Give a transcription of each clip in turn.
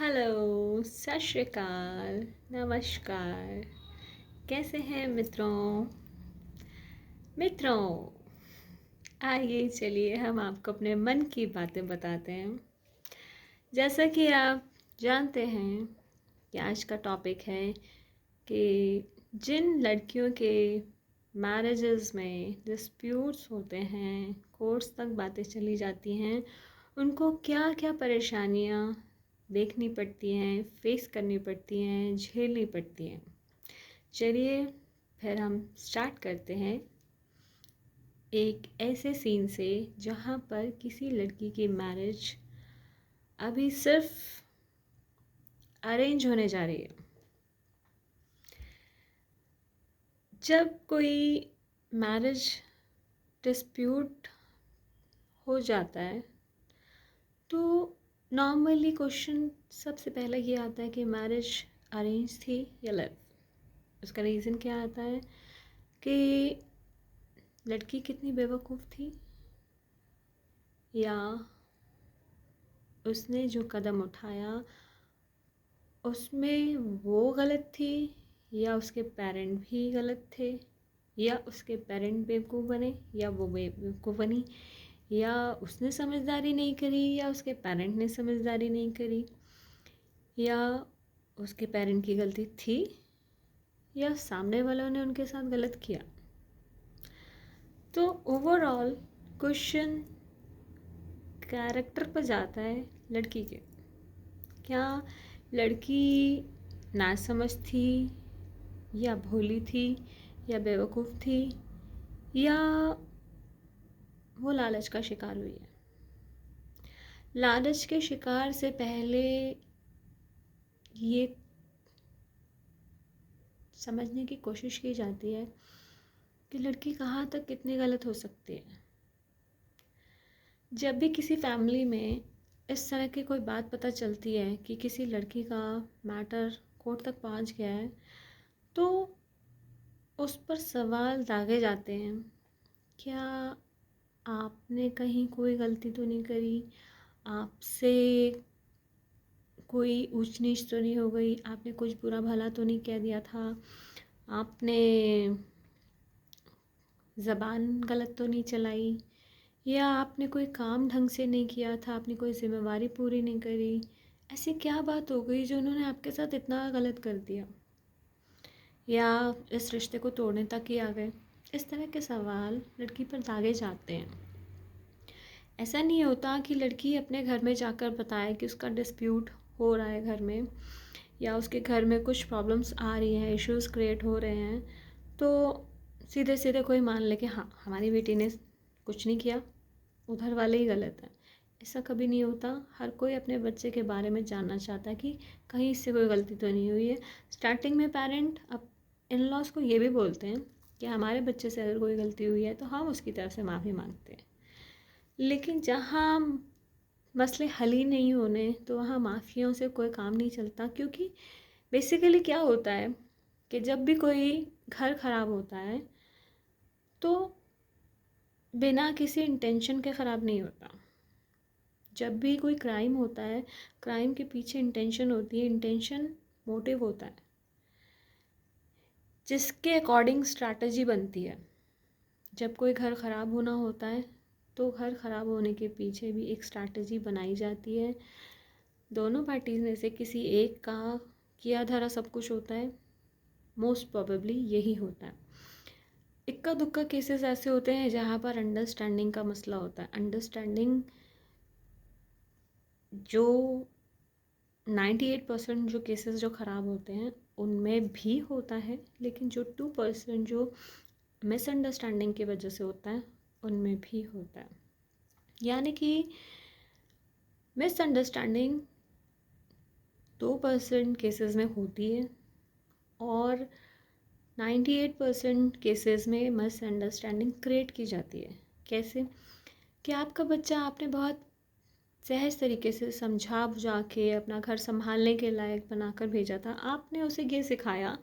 Hello, सत श्री अकाल, नमस्कार। कैसे हैं मित्रों? आइए चलिए हम आपको अपने मन की बातें बताते हैं। जैसा कि आप जानते हैं कि आज का टॉपिक है कि जिन लड़कियों के मैरिजेस में डिस्प्यूट्स होते हैं, कोर्ट्स तक बातें चली जाती हैं, उनको क्या क्या परेशानियाँ देखनी पड़ती हैं, फेस करनी पड़ती हैं, झेलनी पड़ती हैं। चलिए फिर हम स्टार्ट करते हैं एक ऐसे सीन से जहाँ पर किसी लड़की की मैरिज अभी सिर्फ अरेंज होने जा रही है। जब कोई मैरिज डिस्प्यूट हो जाता है तो नॉर्मली क्वेश्चन सबसे पहले ये आता है कि मैरिज अरेंज थी या लव। उसका रीज़न क्या आता है कि लड़की कितनी बेवकूफ़ थी, या उसने जो कदम उठाया उसमें वो गलत थी, या उसके पेरेंट भी गलत थे, या उसके पेरेंट बेवकूफ़ बने या वो बेवकूफ़ बनी, या उसने समझदारी नहीं करी या उसके पेरेंट ने समझदारी नहीं करी, या उसके पेरेंट की गलती थी या सामने वालों ने उनके साथ गलत किया। तो ओवरऑल क्वेश्चन कैरेक्टर पर जाता है लड़की के। क्या लड़की नासमझ थी, या भोली थी, या बेवकूफ़ थी, या वो लालच का शिकार हुई है। लालच के शिकार से पहले ये समझने की कोशिश की जाती है कि लड़की कहाँ तक कितनी गलत हो सकती है। जब भी किसी फैमिली में इस तरह की कोई बात पता चलती है कि किसी लड़की का मैटर कोर्ट तक पहुंच गया है, तो उस पर सवाल दागे जाते हैं। क्या आपने कहीं कोई गलती तो नहीं करी? आपसे कोई ऊंच नीच तो नहीं हो गई? आपने कुछ बुरा भला तो नहीं कह दिया था? आपने ज़बान गलत तो नहीं चलाई? या आपने कोई काम ढंग से नहीं किया था? आपने कोई ज़िम्मेवारी पूरी नहीं करी? ऐसी क्या बात हो गई जो उन्होंने आपके साथ इतना गलत कर दिया, या इस रिश्ते को तोड़ने तक ही आ गए? इस तरह के सवाल लड़की पर दागे जाते हैं। ऐसा नहीं होता कि लड़की अपने घर में जाकर बताए कि उसका डिस्प्यूट हो रहा है घर में, या उसके घर में कुछ प्रॉब्लम्स आ रही हैं, इश्यूज़ क्रिएट हो रहे हैं, तो सीधे सीधे कोई मान ले कि हाँ हमारी बेटी ने कुछ नहीं किया, उधर वाले ही गलत हैं। ऐसा कभी नहीं होता। हर कोई अपने बच्चे के बारे में जानना चाहता है कि कहीं इससे कोई गलती तो नहीं हुई है। स्टार्टिंग में पेरेंट अब इन लॉज को ये भी बोलते हैं कि हमारे बच्चे से अगर कोई गलती हुई है तो हम उसकी तरफ से माफ़ी मांगते हैं। लेकिन जहाँ मसले हल ही नहीं होने, तो वहाँ माफ़ियों से कोई काम नहीं चलता। क्योंकि बेसिकली क्या होता है कि जब भी कोई घर ख़राब होता है तो बिना किसी इंटेंशन के ख़राब नहीं होता। जब भी कोई क्राइम होता है, क्राइम के पीछे इंटेंशन होती है, इंटेंशन मोटिव होता है, जिसके अकॉर्डिंग स्ट्रैटेजी बनती है। जब कोई घर ख़राब होना होता है तो घर ख़राब होने के पीछे भी एक स्ट्रैटेजी बनाई जाती है। दोनों पार्टीज़ में से किसी एक का किया धरा सब कुछ होता है, मोस्ट प्रोबेबली यही होता है। इक्का दुक्का केसेस ऐसे होते हैं जहाँ पर अंडरस्टैंडिंग का मसला होता है। अंडरस्टैंडिंग जो 98% जो केसेस जो ख़राब होते हैं उनमें भी होता है, लेकिन जो 2% जो मिसअंडरस्टैंडिंग की वजह से होता है उनमें भी होता है। यानी कि मिसअंडरस्टैंडिंग 2% केसेस में होती है और 98% केसेस में मिसअंडरस्टैंडिंग क्रिएट की जाती है। कैसे? कि आपका बच्चा आपने बहुत सहज तरीके से समझा बुझा के अपना घर संभालने के लायक बनाकर भेजा था। आपने उसे ये सिखाया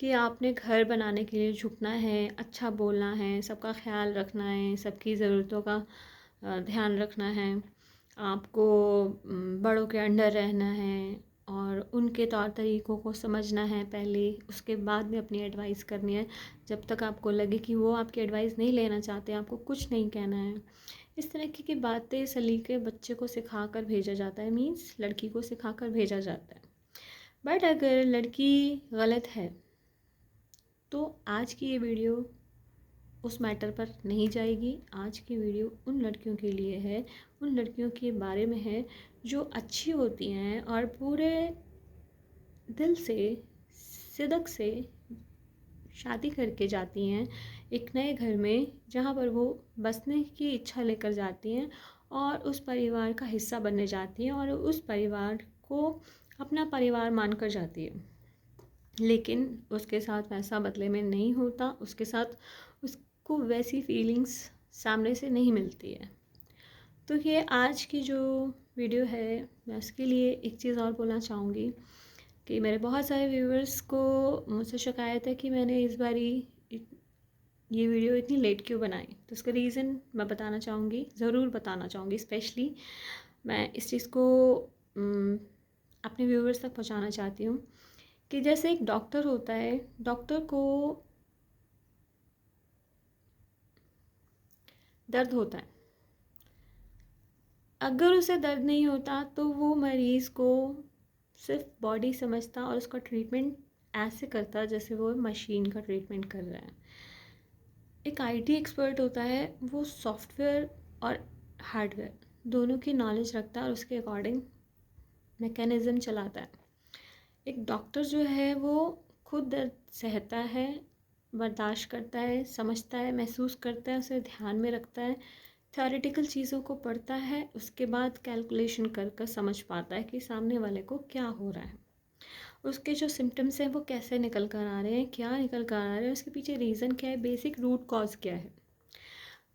कि आपने घर बनाने के लिए झुकना है, अच्छा बोलना है, सबका ख्याल रखना है, सबकी ज़रूरतों का ध्यान रखना है, आपको बड़ों के अंडर रहना है, उनके तौर तरीक़ों को समझना है पहले, उसके बाद में अपनी एडवाइस करनी है। जब तक आपको लगे कि वो आपकी एडवाइस नहीं लेना चाहते, आपको कुछ नहीं कहना है। इस तरह की बातें सलीके बच्चे को सिखा कर भेजा जाता है, मीन्स लड़की को सिखा कर भेजा जाता है। बट अगर लड़की गलत है तो आज की ये वीडियो उस मैटर पर नहीं जाएगी। आज की वीडियो उन लड़कियों के लिए है, उन लड़कियों के बारे में है जो अच्छी होती हैं और पूरे दिल से, सिदक से शादी करके जाती हैं एक नए घर में, जहाँ पर वो बसने की इच्छा लेकर जाती हैं और उस परिवार का हिस्सा बनने जाती हैं और उस परिवार को अपना परिवार मानकर जाती है। लेकिन उसके साथ वैसा बदले में नहीं होता, उसके साथ उसको वैसी फीलिंग्स सामने से नहीं मिलती है। तो ये आज की जो वीडियो है, मैं उसके लिए एक चीज़ और बोलना चाहूँगी कि मेरे बहुत सारे व्यूअर्स को मुझसे शिकायत है कि मैंने इस बारी ये वीडियो इतनी लेट क्यों बनाई। तो उसका रीज़न मैं बताना चाहूँगी, ज़रूर बताना चाहूँगी। स्पेशली मैं इस चीज़ को अपने व्यूअर्स तक पहुँचाना चाहती हूँ कि जैसे एक डॉक्टर होता है, डॉक्टर को दर्द होता है। अगर उसे दर्द नहीं होता तो वो मरीज़ को सिर्फ बॉडी समझता और उसका ट्रीटमेंट ऐसे करता जैसे वो मशीन का ट्रीटमेंट कर रहा है। एक आईटी एक्सपर्ट होता है, वो सॉफ्टवेयर और हार्डवेयर दोनों की नॉलेज रखता है और उसके अकॉर्डिंग मैकेनिज़्म चलाता है। एक डॉक्टर जो है वो खुद दर्द सहता है, बर्दाश्त करता है, समझता है, महसूस करता है, उसे ध्यान में रखता है, थ्योरेटिकल चीज़ों को पढ़ता है, उसके बाद कैलकुलेशन कर कर समझ पाता है कि सामने वाले को क्या हो रहा है, उसके जो सिम्टम्स हैं वो कैसे निकल कर आ रहे हैं, क्या निकल कर आ रहे हैं, उसके पीछे रीज़न क्या है, बेसिक रूट कॉज क्या है।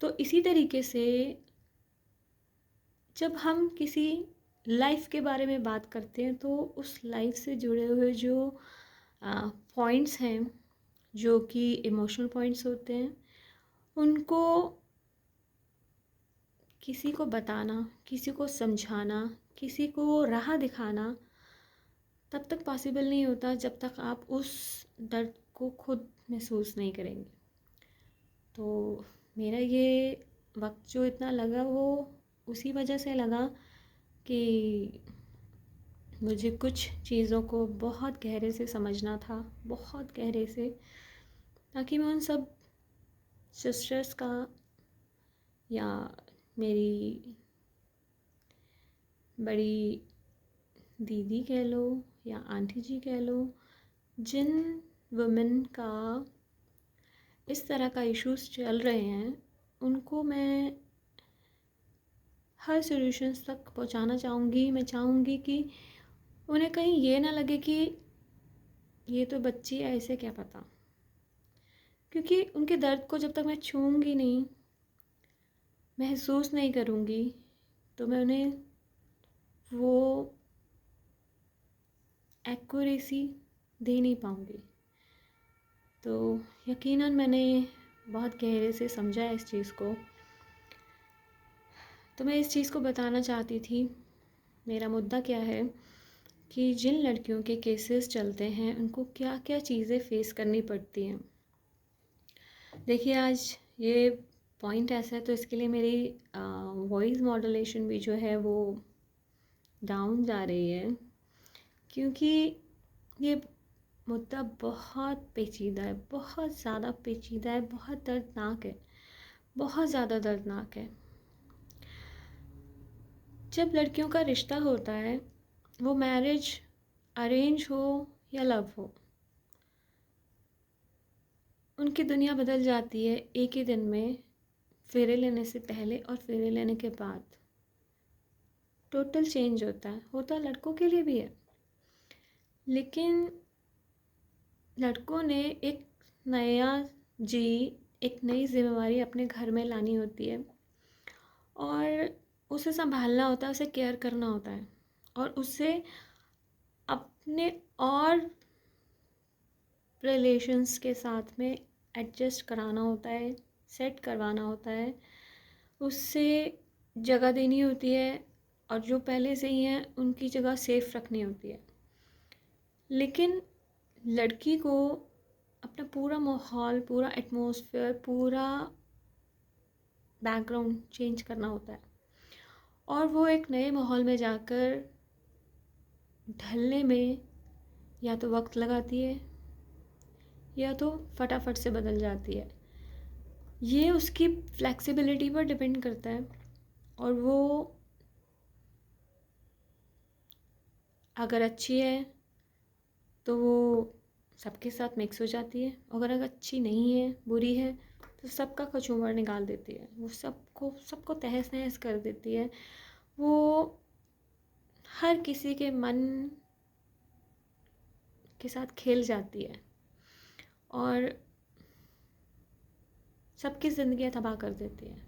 तो इसी तरीके से जब हम किसी लाइफ के बारे में बात करते हैं तो उस लाइफ से जुड़े हुए जो पॉइंट्स हैं, जो कि इमोशनल पॉइंट्स होते हैं, उनको किसी को बताना, किसी को समझाना, किसी को राह दिखाना तब तक पॉसिबल नहीं होता जब तक आप उस दर्द को खुद महसूस नहीं करेंगे। तो मेरा ये वक्त जो इतना लगा वो उसी वजह से लगा कि मुझे कुछ चीज़ों को बहुत गहरे से समझना था, बहुत गहरे से, ताकि मैं उन सब सिस्टर्स का या मेरी बड़ी दीदी कह लो या आंटी जी कह लो, जिन वुमेन का इस तरह का इश्यूज़ चल रहे हैं, उनको मैं हर सॉल्यूशंस तक पहुंचाना चाहूँगी। मैं चाहूँगी कि उन्हें कहीं ये ना लगे कि ये तो बच्ची है, ऐसे क्या पता। क्योंकि उनके दर्द को जब तक मैं छूऊंगी नहीं, महसूस नहीं करूँगी, तो मैं उन्हें वो एक्यूरेसी दे नहीं पाऊँगी। तो यकीनन मैंने बहुत गहरे से समझा है इस चीज़ को। तो मैं इस चीज़ को बताना चाहती थी, मेरा मुद्दा क्या है कि जिन लड़कियों के केसेस चलते हैं उनको क्या क्या चीज़ें फेस करनी पड़ती हैं। देखिए आज ये पॉइंट ऐसा है तो इसके लिए मेरी वॉइस मॉड्यूलेशन भी जो है वो डाउन जा रही है, क्योंकि ये मुद्दा बहुत पेचीदा है, बहुत ज़्यादा पेचीदा है, बहुत दर्दनाक है, बहुत ज़्यादा दर्दनाक है। जब लड़कियों का रिश्ता होता है, वो मैरिज अरेंज हो या लव हो, उनकी दुनिया बदल जाती है एक ही दिन में, फेरे लेने से पहले और फेरे लेने के बाद टोटल चेंज होता लड़कों के लिए भी है। लेकिन लड़कों ने एक नया जी एक नई जिम्मेवारी अपने घर में लानी होती है और उसे संभालना होता है, उसे केयर करना होता है और उसे अपने और रिलेशंस के साथ में एडजस्ट कराना होता है, सेट करवाना होता है, उससे जगह देनी होती है और जो पहले से ही हैं उनकी जगह सेफ रखनी होती है। लेकिन लड़की को अपना पूरा माहौल, पूरा एटमॉस्फेयर, पूरा बैकग्राउंड चेंज करना होता है और वो एक नए माहौल में जाकर ढलने में या तो वक्त लगाती है या तो फटाफट से बदल जाती है। ये उसकी फ्लेक्सिबिलिटी पर डिपेंड करता है और वो अगर अच्छी है तो वो सबके साथ मिक्स हो जाती है, अगर अच्छी नहीं है, बुरी है, तो सबका कचूमर निकाल देती है। वो सबको सबको तहस नहस कर देती है। वो हर किसी के मन के साथ खेल जाती है और सबकी ज़िंदगियाँ तबाह कर देती है।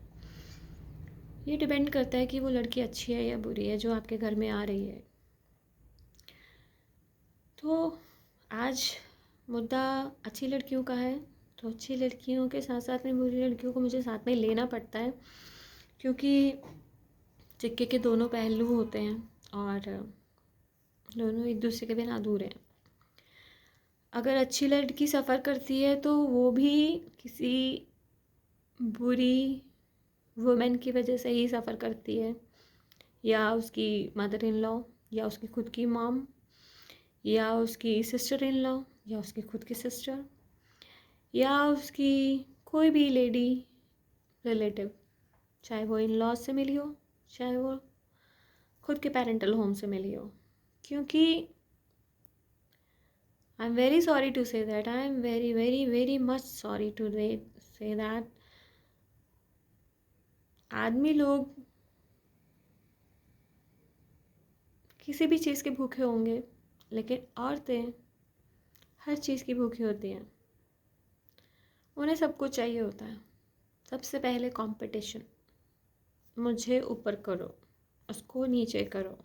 ये डिपेंड करता है कि वो लड़की अच्छी है या बुरी है जो आपके घर में आ रही है। तो आज मुद्दा अच्छी लड़कियों का है, तो अच्छी लड़कियों के साथ साथ में बुरी लड़कियों को मुझे साथ में लेना पड़ता है, क्योंकि सिक्के के दोनों पहलू होते हैं और दोनों एक दूसरे के बिना अधूरे हैं। अगर अच्छी लड़की सफ़र करती है तो वो भी किसी बुरी वुमेन की वजह से ही सफ़र करती है, या उसकी मदर इन लॉ, या उसकी खुद की मॉम, या उसकी सिस्टर इन लॉ, या उसकी खुद की सिस्टर, या उसकी कोई भी लेडी रिलेटिव, चाहे वो इन लॉज से मिली हो, चाहे वो खुद के पेरेंटल होम से मिली हो। क्योंकि I am very sorry to say that, I am very very very much sorry to say that आदमी लोग किसी भी चीज़ के भूखे होंगे, लेकिन औरतें हर चीज़ की भूखी होती हैं। उन्हें सब कुछ चाहिए होता है। सबसे पहले कंपटीशन, मुझे ऊपर करो, उसको नीचे करो,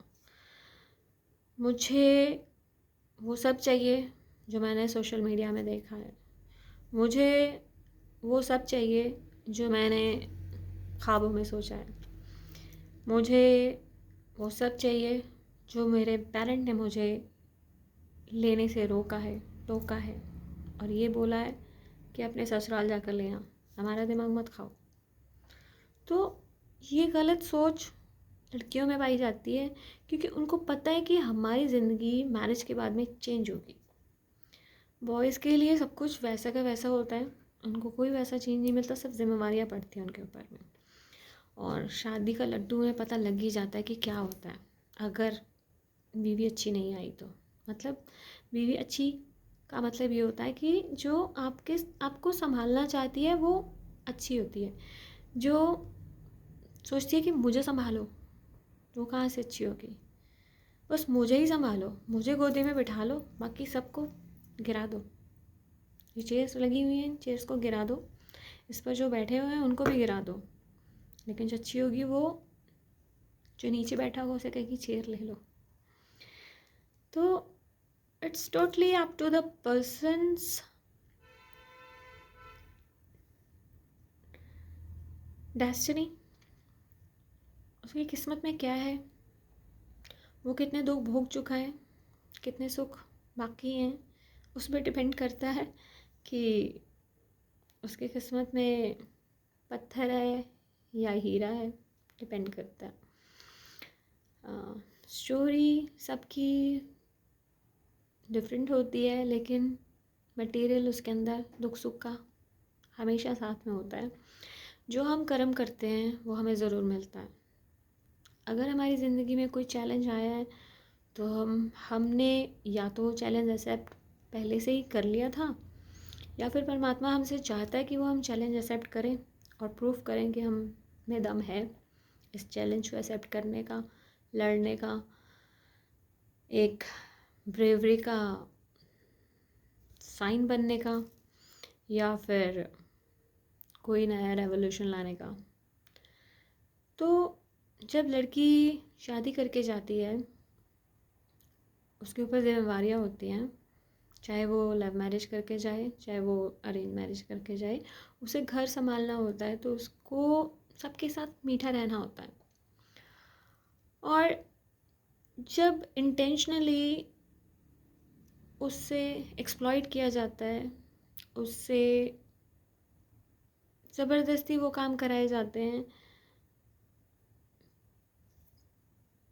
मुझे वो सब चाहिए जो मैंने सोशल मीडिया में देखा है, मुझे वो सब चाहिए जो मैंने ख्वाबों में सोचा है, मुझे वो सब चाहिए जो मेरे पेरेंट ने मुझे लेने से रोका है, टोका है और ये बोला है कि अपने ससुराल जाकर लेना, हमारा दिमाग मत खाओ। तो ये गलत सोच लड़कियों में पाई जाती है, क्योंकि उनको पता है कि हमारी ज़िंदगी मैरिज के बाद में चेंज होगी। बॉयज़ के लिए सब कुछ वैसा का वैसा होता है, उनको कोई वैसा चेंज नहीं मिलता, सब जिम्मेवारियाँ पड़ती हैं उनके ऊपर में। और शादी का लड्डू में पता लग ही जाता है कि क्या होता है अगर बीवी अच्छी नहीं आई तो। मतलब बीवी अच्छी का मतलब ये होता है कि जो आपको संभालना चाहती है वो अच्छी होती है। जो सोचती है कि मुझे संभालो, वो कहाँ से अच्छी होगी। बस मुझे ही संभालो, मुझे गोदी में बिठा लो, बाकी सबको गिरा दो। ये चेयर्स लगी हुई हैं, इन चेयर्स को गिरा दो, इस पर जो बैठे हुए हैं उनको भी गिरा दो। लेकिन जो अच्छी होगी वो जो नीचे बैठा होगा उसे कहेगी चेयर ले लो। तो it's totally up to the person's destiny, उसकी किस्मत में क्या है, वो कितने दुख भोग चुका है, कितने सुख बाकी हैं, उस पर डिपेंड करता है कि उसकी किस्मत में पत्थर है या हीरा है, डिपेंड करता है। स्टोरी सबकी डिफरेंट होती है, लेकिन मटेरियल उसके अंदर दुख सुख का हमेशा साथ में होता है। जो हम कर्म करते हैं वो हमें ज़रूर मिलता है। अगर हमारी ज़िंदगी में कोई चैलेंज आया है तो हमने या तो चैलेंज एक्सेप्ट पहले से ही कर लिया था, या फिर परमात्मा हमसे चाहता है कि वो हम चैलेंज एक्सेप्ट करें और प्रूफ करें कि हम में दम है इस चैलेंज को एक्सेप्ट करने का, लड़ने का, एक ब्रेवरी का साइन बनने का, या फिर कोई नया रेवोल्यूशन लाने का। तो जब लड़की शादी करके जाती है उसके ऊपर जिम्मेवारियाँ होती हैं, चाहे वो लव मैरिज करके जाए चाहे वो अरेंज मैरिज करके जाए, उसे घर संभालना होता है, तो उसको सबके साथ मीठा रहना होता है। और जब इंटेंशनली उससे एक्सप्लॉइट किया जाता है, उससे ज़बरदस्ती वो काम कराए जाते हैं,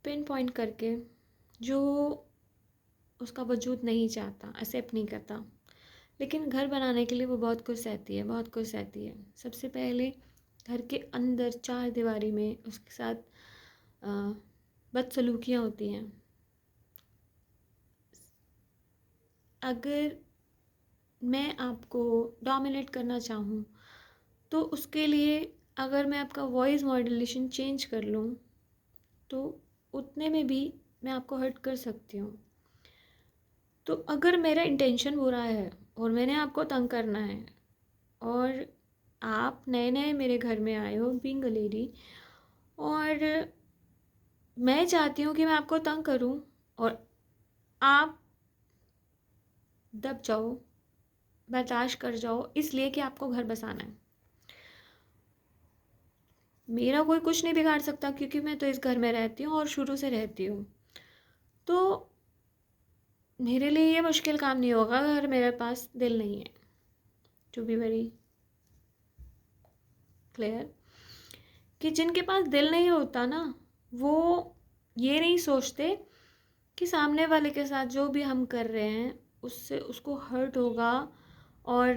पिन पॉइंट करके, जो उसका वजूद नहीं चाहता, एक्सेप्ट नहीं करता। लेकिन घर बनाने के लिए वो बहुत कुछ सहती है, बहुत कुछ सहती है। सबसे पहले घर के अंदर चार दीवारी में उसके साथ अ, बदसलूकियाँ होती हैं। अगर मैं आपको डोमिनेट करना चाहूँ तो उसके लिए अगर मैं आपका वॉइस मॉड्यूलेशन चेंज कर लूँ तो उतने में भी मैं आपको हर्ट कर सकती हूँ। तो अगर मेरा इंटेंशन बुरा है और मैंने आपको तंग करना है, और आप नए नए मेरे घर में आए हो बीइंग अ लेडी, और मैं चाहती हूँ कि मैं आपको तंग करूँ और आप दब जाओ, बर्दाश्त कर जाओ, इसलिए कि आपको घर बसाना है। मेरा कोई कुछ नहीं बिगाड़ सकता क्योंकि मैं तो इस घर में रहती हूँ और शुरू से रहती हूँ। तो मेरे लिए ये मुश्किल काम नहीं होगा अगर मेरे पास दिल नहीं है, टू बी वेरी क्लियर। कि जिनके पास दिल नहीं होता ना, वो ये नहीं सोचते कि सामने वाले के साथ जो भी हम कर रहे हैं उससे उसको हर्ट होगा और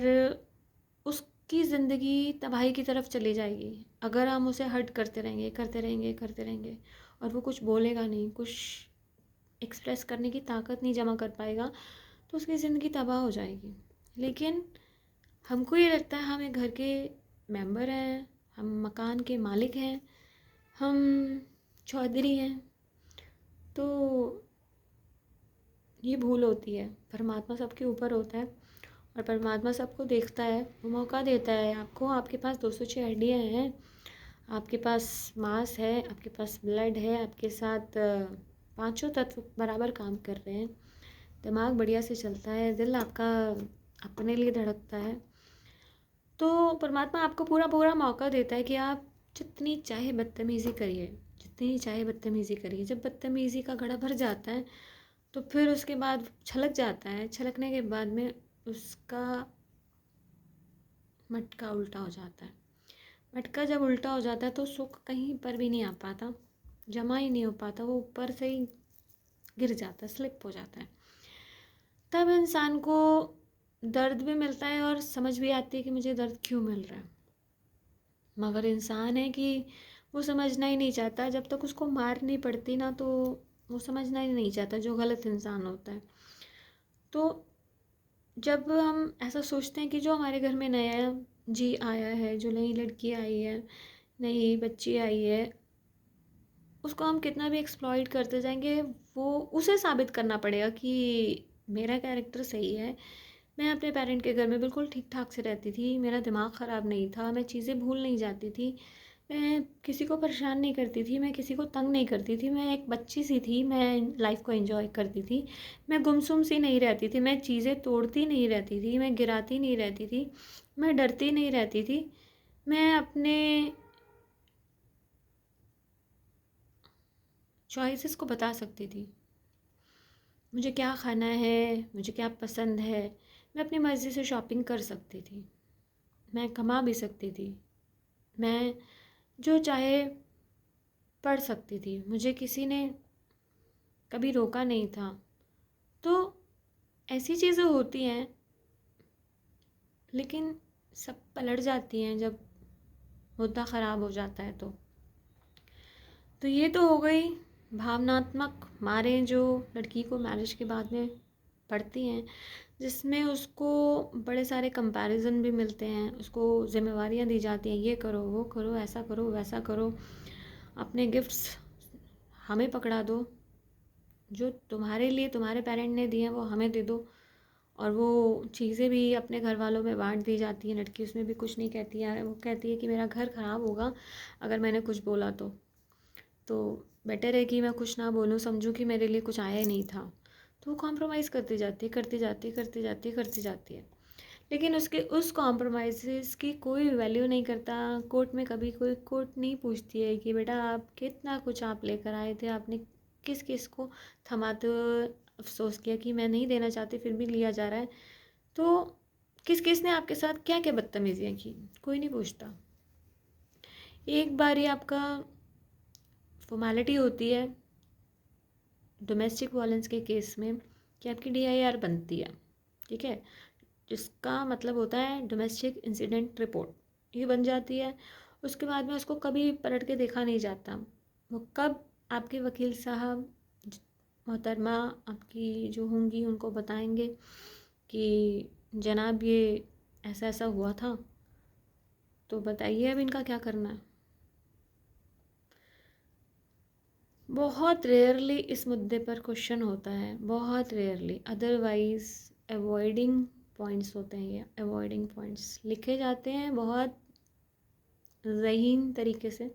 उसकी ज़िंदगी तबाही की तरफ चली जाएगी अगर हम उसे हर्ट करते रहेंगे, करते रहेंगे, करते रहेंगे, और वो कुछ बोलेगा नहीं, कुछ एक्सप्रेस करने की ताकत नहीं जमा कर पाएगा, तो उसकी ज़िंदगी तबाह हो जाएगी। लेकिन हमको ये लगता है हम एक घर के मेंबर हैं, हम मकान के मालिक हैं, हम चौधरी हैं, तो ये भूल होती है। परमात्मा सबके ऊपर होता है और परमात्मा सबको देखता है, वो मौका देता है आपको। आपके पास 206 हड्डियाँ हैं, आपके पास मांस है, आपके पास ब्लड है, आपके साथ पांचों तत्व बराबर काम कर रहे हैं, दिमाग बढ़िया से चलता है, दिल आपका अपने लिए धड़कता है। तो परमात्मा आपको पूरा पूरा मौका देता है कि आप जितनी चाहे बदतमीज़ी करिए, जितनी चाहे बदतमीज़ी करिए। जब बदतमीज़ी का घड़ा भर जाता है तो फिर उसके बाद छलक जाता है, छलकने के बाद में उसका मटका उल्टा हो जाता है। मटका जब उल्टा हो जाता है तो सुख कहीं पर भी नहीं आ पाता, जमा ही नहीं हो पाता, वो ऊपर से ही गिर जाता है, स्लिप हो जाता है। तब इंसान को दर्द भी मिलता है और समझ भी आती है कि मुझे दर्द क्यों मिल रहा है। मगर इंसान है कि वो समझना ही नहीं चाहता, जब तक उसको मार नहीं पड़ती ना तो वो समझना ही नहीं चाहता, जो गलत इंसान होता है। तो जब हम ऐसा सोचते हैं कि जो हमारे घर में नया जी आया है, जो नई लड़की आई है, नई बच्ची आई है, उसको हम कितना भी एक्सप्लॉइट करते जाएंगे, वो उसे साबित करना पड़ेगा कि मेरा कैरेक्टर सही है। मैं अपने पेरेंट के घर में बिल्कुल ठीक ठाक से रहती थी, मेरा दिमाग ख़राब नहीं था, मैं चीज़ें भूल नहीं जाती थी, मैं किसी को परेशान नहीं करती थी, मैं किसी को तंग नहीं करती थी, मैं एक बच्ची सी थी, मैं लाइफ को एंजॉय करती थी, मैं गुमसुम सी नहीं रहती थी, मैं चीज़ें तोड़ती नहीं रहती थी, मैं गिराती नहीं रहती थी, मैं डरती नहीं रहती थी, मैं अपने चॉइसेस को बता सकती थी, मुझे क्या खाना है, मुझे क्या पसंद है, मैं अपनी मर्ज़ी से शॉपिंग कर सकती थी, मैं कमा भी सकती थी, मैं जो चाहे पढ़ सकती थी, मुझे किसी ने कभी रोका नहीं था। तो ऐसी चीज़ें होती हैं, लेकिन सब पलट जाती हैं जब मुद्दा ख़राब हो जाता है। तो ये तो हो गई भावनात्मक मारें जो लड़की को मैरिज के बाद में पड़ती हैं, जिसमें उसको बड़े सारे कंपैरिजन भी मिलते हैं, उसको जिम्मेवारियां दी जाती हैं, ये करो, वो करो, ऐसा करो, वैसा करो, अपने गिफ्ट्स हमें पकड़ा दो, जो तुम्हारे लिए तुम्हारे पेरेंट ने दिए हैं वो हमें दे दो, और वो चीज़ें भी अपने घर वालों में बांट दी जाती हैं। लड़की उसमें भी कुछ नहीं कहती है, वो कहती है कि मेरा घर ख़राब होगा अगर मैंने कुछ बोला तो बेटर है कि मैं कुछ ना बोलूँ, समझूँ कि मेरे लिए कुछ आया ही नहीं था। तो वो कॉम्प्रोमाइज़ करती जाती है, करती जाती है, करती जाती है, करती जाती है। लेकिन उसके उस कॉम्प्रोमाइज़ की कोई वैल्यू नहीं करता। कोर्ट में कभी कोई कोर्ट नहीं पूछती है कि बेटा आप कितना कुछ आप लेकर आए थे, आपने किस किस को थमाते हुए अफ़सोस किया कि मैं नहीं देना चाहती फिर भी लिया जा रहा है, तो किस किसने आपके साथ क्या क्या बदतमीज़ियाँ की? कोई नहीं पूछता। एक बार ये आपका फ़ॉर्मेलिटी होती है डोमेस्टिक वायलेंस के केस में कि आपकी DIR बनती है, ठीक है? जिसका मतलब होता है डोमेस्टिक इंसिडेंट रिपोर्ट, ये बन जाती है। उसके बाद में उसको कभी पलट के देखा नहीं जाता। वो कब आपके वकील साहब मोहतरमा आपकी जो होंगी उनको बताएंगे कि जनाब ये ऐसा ऐसा हुआ था, तो बताइए अब इनका क्या करना है। बहुत रेयरली इस मुद्दे पर क्वेश्चन होता है, बहुत रेयरली, अदरवाइज अवॉइडिंग पॉइंट्स होते हैं, ये अवॉइडिंग पॉइंट्स लिखे जाते हैं बहुत ज़हीन तरीके से।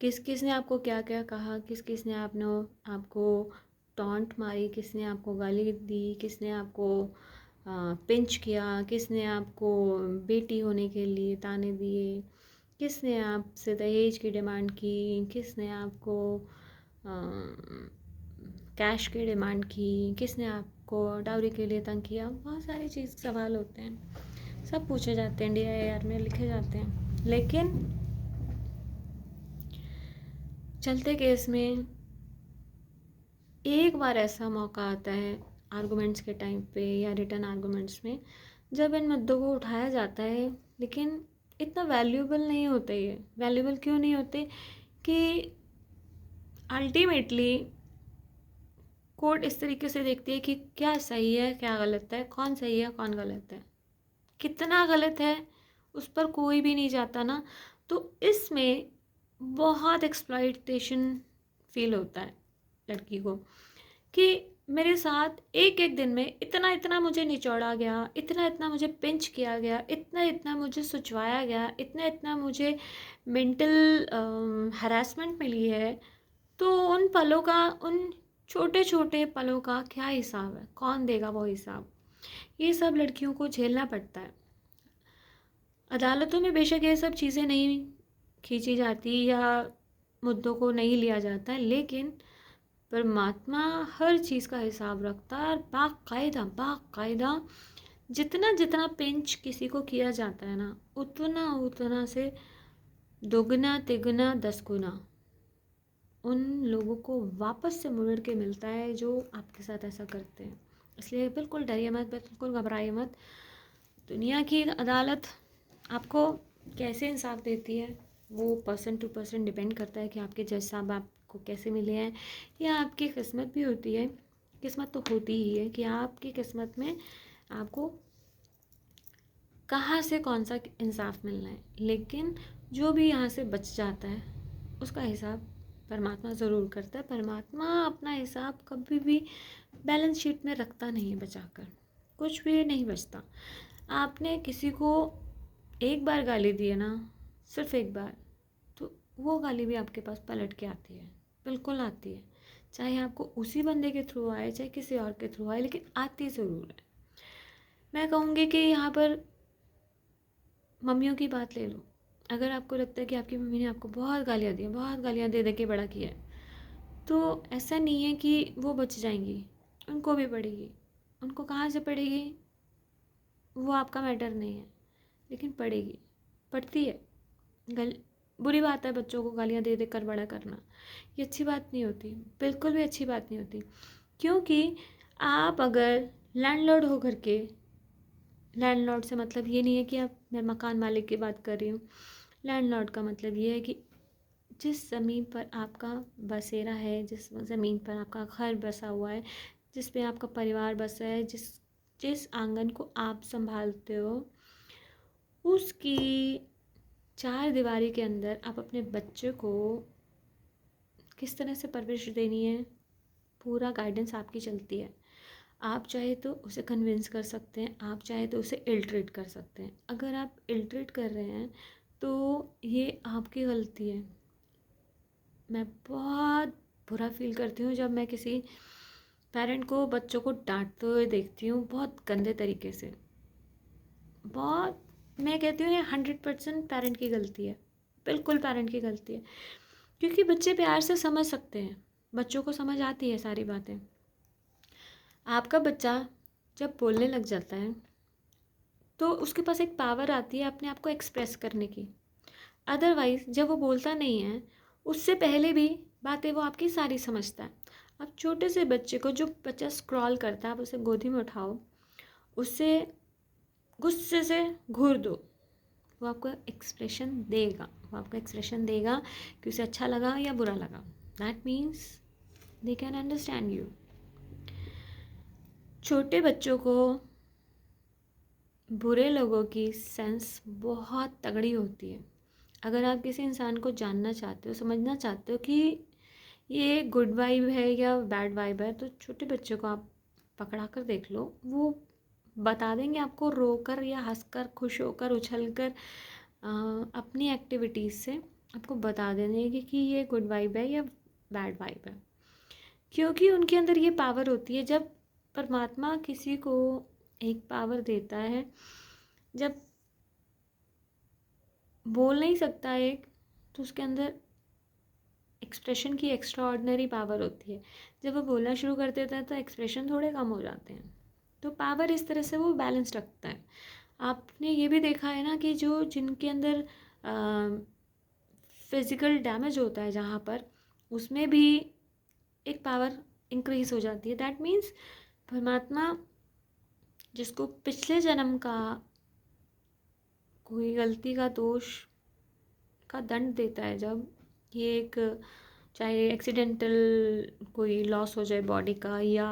किस किस ने आपको क्या क्या कहा, किस किस ने आपको टॉन्ट मारी, किसने आपको गाली दी, किसने आपको पिंच किया, किसने आपको बेटी होने के लिए ताने दिए, किसने आपसे दहेज की डिमांड की, किसने आपको कैश की डिमांड की, किसने आपको डाउरी के लिए तंग किया। बहुत सारी चीज़ सवाल होते हैं, सब पूछे जाते हैं, DIR में लिखे जाते हैं। लेकिन चलते केस में एक बार ऐसा मौका आता है आर्गूमेंट्स के टाइम पे या रिटर्न आर्गूमेंट्स में, जब इन मुद्दों को उठाया जाता है, लेकिन इतना वैल्यूएबल नहीं होते। ये वैल्यूएबल क्यों नहीं होते कि अल्टीमेटली कोर्ट इस तरीके से देखती है कि क्या सही है क्या गलत है, कौन सही है कौन गलत है, कितना गलत है उस पर कोई भी नहीं जाता ना। तो इसमें बहुत एक्सप्लॉइटेशन फील होता है लड़की को कि मेरे साथ एक एक दिन में इतना इतना मुझे निचोड़ा गया, इतना इतना मुझे पिंच किया गया, इतना इतना मुझे सुचवाया गया, इतना इतना मुझे मेंटल हरासमेंट मिली है। तो उन पलों का, उन छोटे छोटे पलों का क्या हिसाब है, कौन देगा वो हिसाब? ये सब लड़कियों को झेलना पड़ता है। अदालतों में बेशक ये सब चीज़ें नहीं खींची जाती या मुद्दों को नहीं लिया जाता है, लेकिन परमात्मा हर चीज़ का हिसाब रखता है। और बाकायदा बाकायदा जितना जितना पिंच किसी को किया जाता है ना, उतना उतना से दोगुना तिगुना 10 गुना उन लोगों को वापस से मुड़ के मिलता है जो आपके साथ ऐसा करते हैं। इसलिए बिल्कुल डरिए मत, बिल्कुल घबराइए मत। दुनिया की अदालत आपको कैसे इंसाफ देती है वो पर्सन टू पर्सन डिपेंड करता है कि आपके जज साहब आपको कैसे मिले हैं, या आपकी किस्मत भी होती है, किस्मत तो होती ही है कि आपकी किस्मत में आपको कहाँ से कौन सा इंसाफ मिलना है। लेकिन जो भी यहाँ से बच जाता है उसका हिसाब परमात्मा ज़रूर करता है। परमात्मा अपना हिसाब कभी भी बैलेंस शीट में रखता नहीं है बचाकर, कुछ भी नहीं बचता। आपने किसी को एक बार गाली दी है ना, सिर्फ एक बार, तो वो गाली भी आपके पास पलट के आती है, बिल्कुल आती है। चाहे आपको उसी बंदे के थ्रू आए चाहे किसी और के थ्रू आए, लेकिन आती ज़रूर है। मैं कहूँगी कि यहाँ पर मम्मियों की बात ले लो। अगर आपको लगता है कि आपकी मम्मी ने आपको बहुत गालियाँ दी हैं, बहुत गालियाँ दे दे के बड़ा किया है, तो ऐसा नहीं है कि वो बच जाएंगी, उनको भी पड़ेगी। उनको कहाँ से पड़ेगी वो आपका मैटर नहीं है, लेकिन पड़ेगी, पड़ती है। बुरी बात है बच्चों को गालियाँ दे दे कर बड़ा करना, ये अच्छी बात नहीं होती, बिल्कुल भी अच्छी बात नहीं होती। क्योंकि आप अगर लैंडलॉर्ड हो घर के, लैंडलॉर्ड से मतलब ये नहीं है कि आप, मैं मकान मालिक की बात कर रही हूँ, लैंडलॉर्ड का मतलब ये है कि जिस ज़मीन पर आपका बसेरा है, जिस ज़मीन पर आपका घर बसा हुआ है, जिस पे आपका परिवार बसा है, जिस जिस आंगन को आप संभालते हो, उसकी चार दीवारी के अंदर आप अपने बच्चे को किस तरह से परवरिश देनी है, पूरा गाइडेंस आपकी चलती है। आप चाहे तो उसे कन्विंस कर सकते हैं, आप चाहे तो उसे इल ट्रीट कर सकते हैं। अगर आप इल ट्रीट कर रहे हैं तो ये आपकी गलती है। मैं बहुत बुरा फील करती हूँ जब मैं किसी पेरेंट को बच्चों को डांटते हुए देखती हूँ, बहुत गंदे तरीके से। बहुत, मैं कहती हूँ ये 100% पेरेंट की गलती है, बिल्कुल पेरेंट की गलती है। क्योंकि बच्चे प्यार से समझ सकते हैं, बच्चों को समझ आती है सारी बातें। आपका बच्चा जब बोलने लग जाता है तो उसके पास एक पावर आती है अपने आप को एक्सप्रेस करने की। अदरवाइज़ जब वो बोलता नहीं है, उससे पहले भी बातें वो आपकी सारी समझता है। अब छोटे से बच्चे को, जो बच्चा स्क्रॉल करता है, आप उसे गोदी में उठाओ, उससे गुस्से से घूर दो, वो आपको एक्सप्रेशन देगा। वो आपको एक्सप्रेशन देगा कि उसे अच्छा लगा या बुरा लगा। That means they can understand you. छोटे बच्चों को बुरे लोगों की सेंस बहुत तगड़ी होती है। अगर आप किसी इंसान को जानना चाहते हो, समझना चाहते हो कि ये गुड वाइब है या बैड वाइब है, तो छोटे बच्चों को आप पकड़ा कर देख लो, वो बता देंगे आपको, रोकर या हंसकर, खुश होकर, उछलकर, अपनी एक्टिविटीज़ से आपको बता देंगे कि ये गुड वाइब है या बैड वाइब है। क्योंकि उनके अंदर ये पावर होती है। जब परमात्मा किसी को एक पावर देता है, जब बोल नहीं सकता एक, तो उसके अंदर एक्सप्रेशन की एक्स्ट्रा ऑर्डिनरी पावर होती है। जब वो बोलना शुरू कर देता है तो एक्सप्रेशन थोड़े कम हो जाते हैं। तो पावर इस तरह से वो बैलेंस रखता है। आपने ये भी देखा है ना कि जो जिनके अंदर फिज़िकल डैमेज होता है जहाँ पर, उसमें भी एक पावर इंक्रीज़ हो जाती है। दैट मीन्स परमात्मा जिसको पिछले जन्म का कोई गलती का दोष का दंड देता है, जब ये एक, चाहे एक्सीडेंटल कोई लॉस हो जाए बॉडी का, या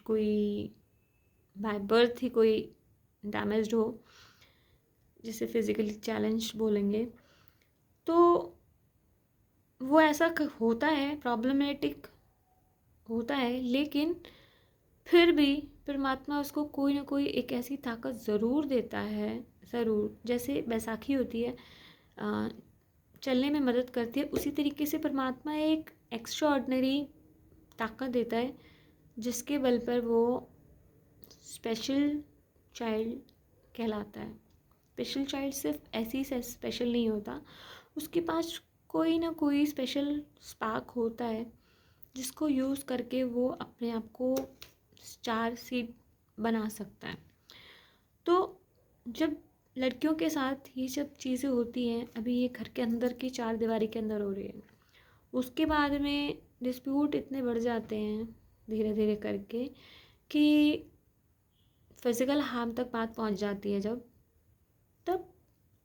कोई बाय बर्थ ही कोई डैमेज्ड हो, जिसे फिज़िकली चैलेंज बोलेंगे, तो वो ऐसा होता है, प्रॉब्लमेटिक होता है, लेकिन फिर भी परमात्मा उसको कोई ना कोई एक ऐसी ताकत ज़रूर देता है, ज़रूर। जैसे बैसाखी होती है, चलने में मदद करती है, उसी तरीके से परमात्मा एक एक्स्ट्रा ऑर्डिनरी ताकत देता है, जिसके बल पर वो स्पेशल चाइल्ड कहलाता है। स्पेशल चाइल्ड सिर्फ ऐसी से स्पेशल नहीं होता, उसके पास कोई ना कोई स्पेशल स्पार्क होता है, जिसको यूज़ करके वो अपने आप को स्टार सीड बना सकता है। तो जब लड़कियों के साथ ये सब चीज़ें होती हैं, अभी ये घर के अंदर की चार दीवारी के अंदर हो रही है, उसके बाद में डिस्प्यूट इतने बढ़ जाते हैं धीरे धीरे करके कि फिज़िकल हार्म तक बात पहुंच जाती है। जब तब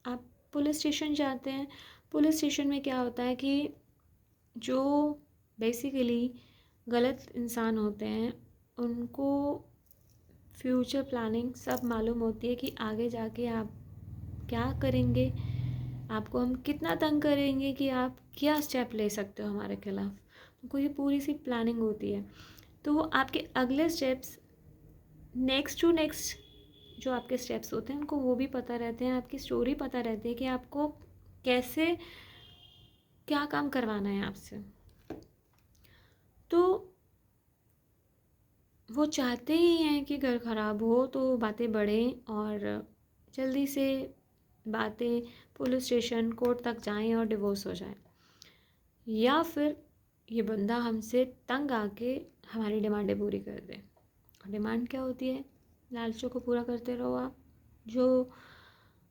आप पुलिस स्टेशन जाते हैं। पुलिस स्टेशन में क्या होता है कि जो बेसिकली गलत इंसान होते हैं, उनको फ्यूचर प्लानिंग सब मालूम होती है कि आगे जाके आप क्या करेंगे, आपको हम कितना तंग करेंगे कि आप क्या स्टेप ले सकते हो हमारे खिलाफ। उनको ये पूरी सी प्लानिंग होती है। तो वो आपके अगले स्टेप्स, नेक्स्ट टू नेक्स्ट जो आपके स्टेप्स होते हैं, उनको वो भी पता रहते हैं, आपकी स्टोरी पता रहती है कि आपको कैसे क्या काम करवाना है आपसे। तो वो चाहते ही हैं कि घर ख़राब हो तो बातें बढ़ें और जल्दी से बातें पुलिस स्टेशन, कोर्ट तक जाएं और डिवोर्स हो जाए, या फिर ये बंदा हमसे तंग आके हमारी डिमांडें पूरी कर दे। डिमांड क्या होती है? लालचों को पूरा करते रहो आप। जो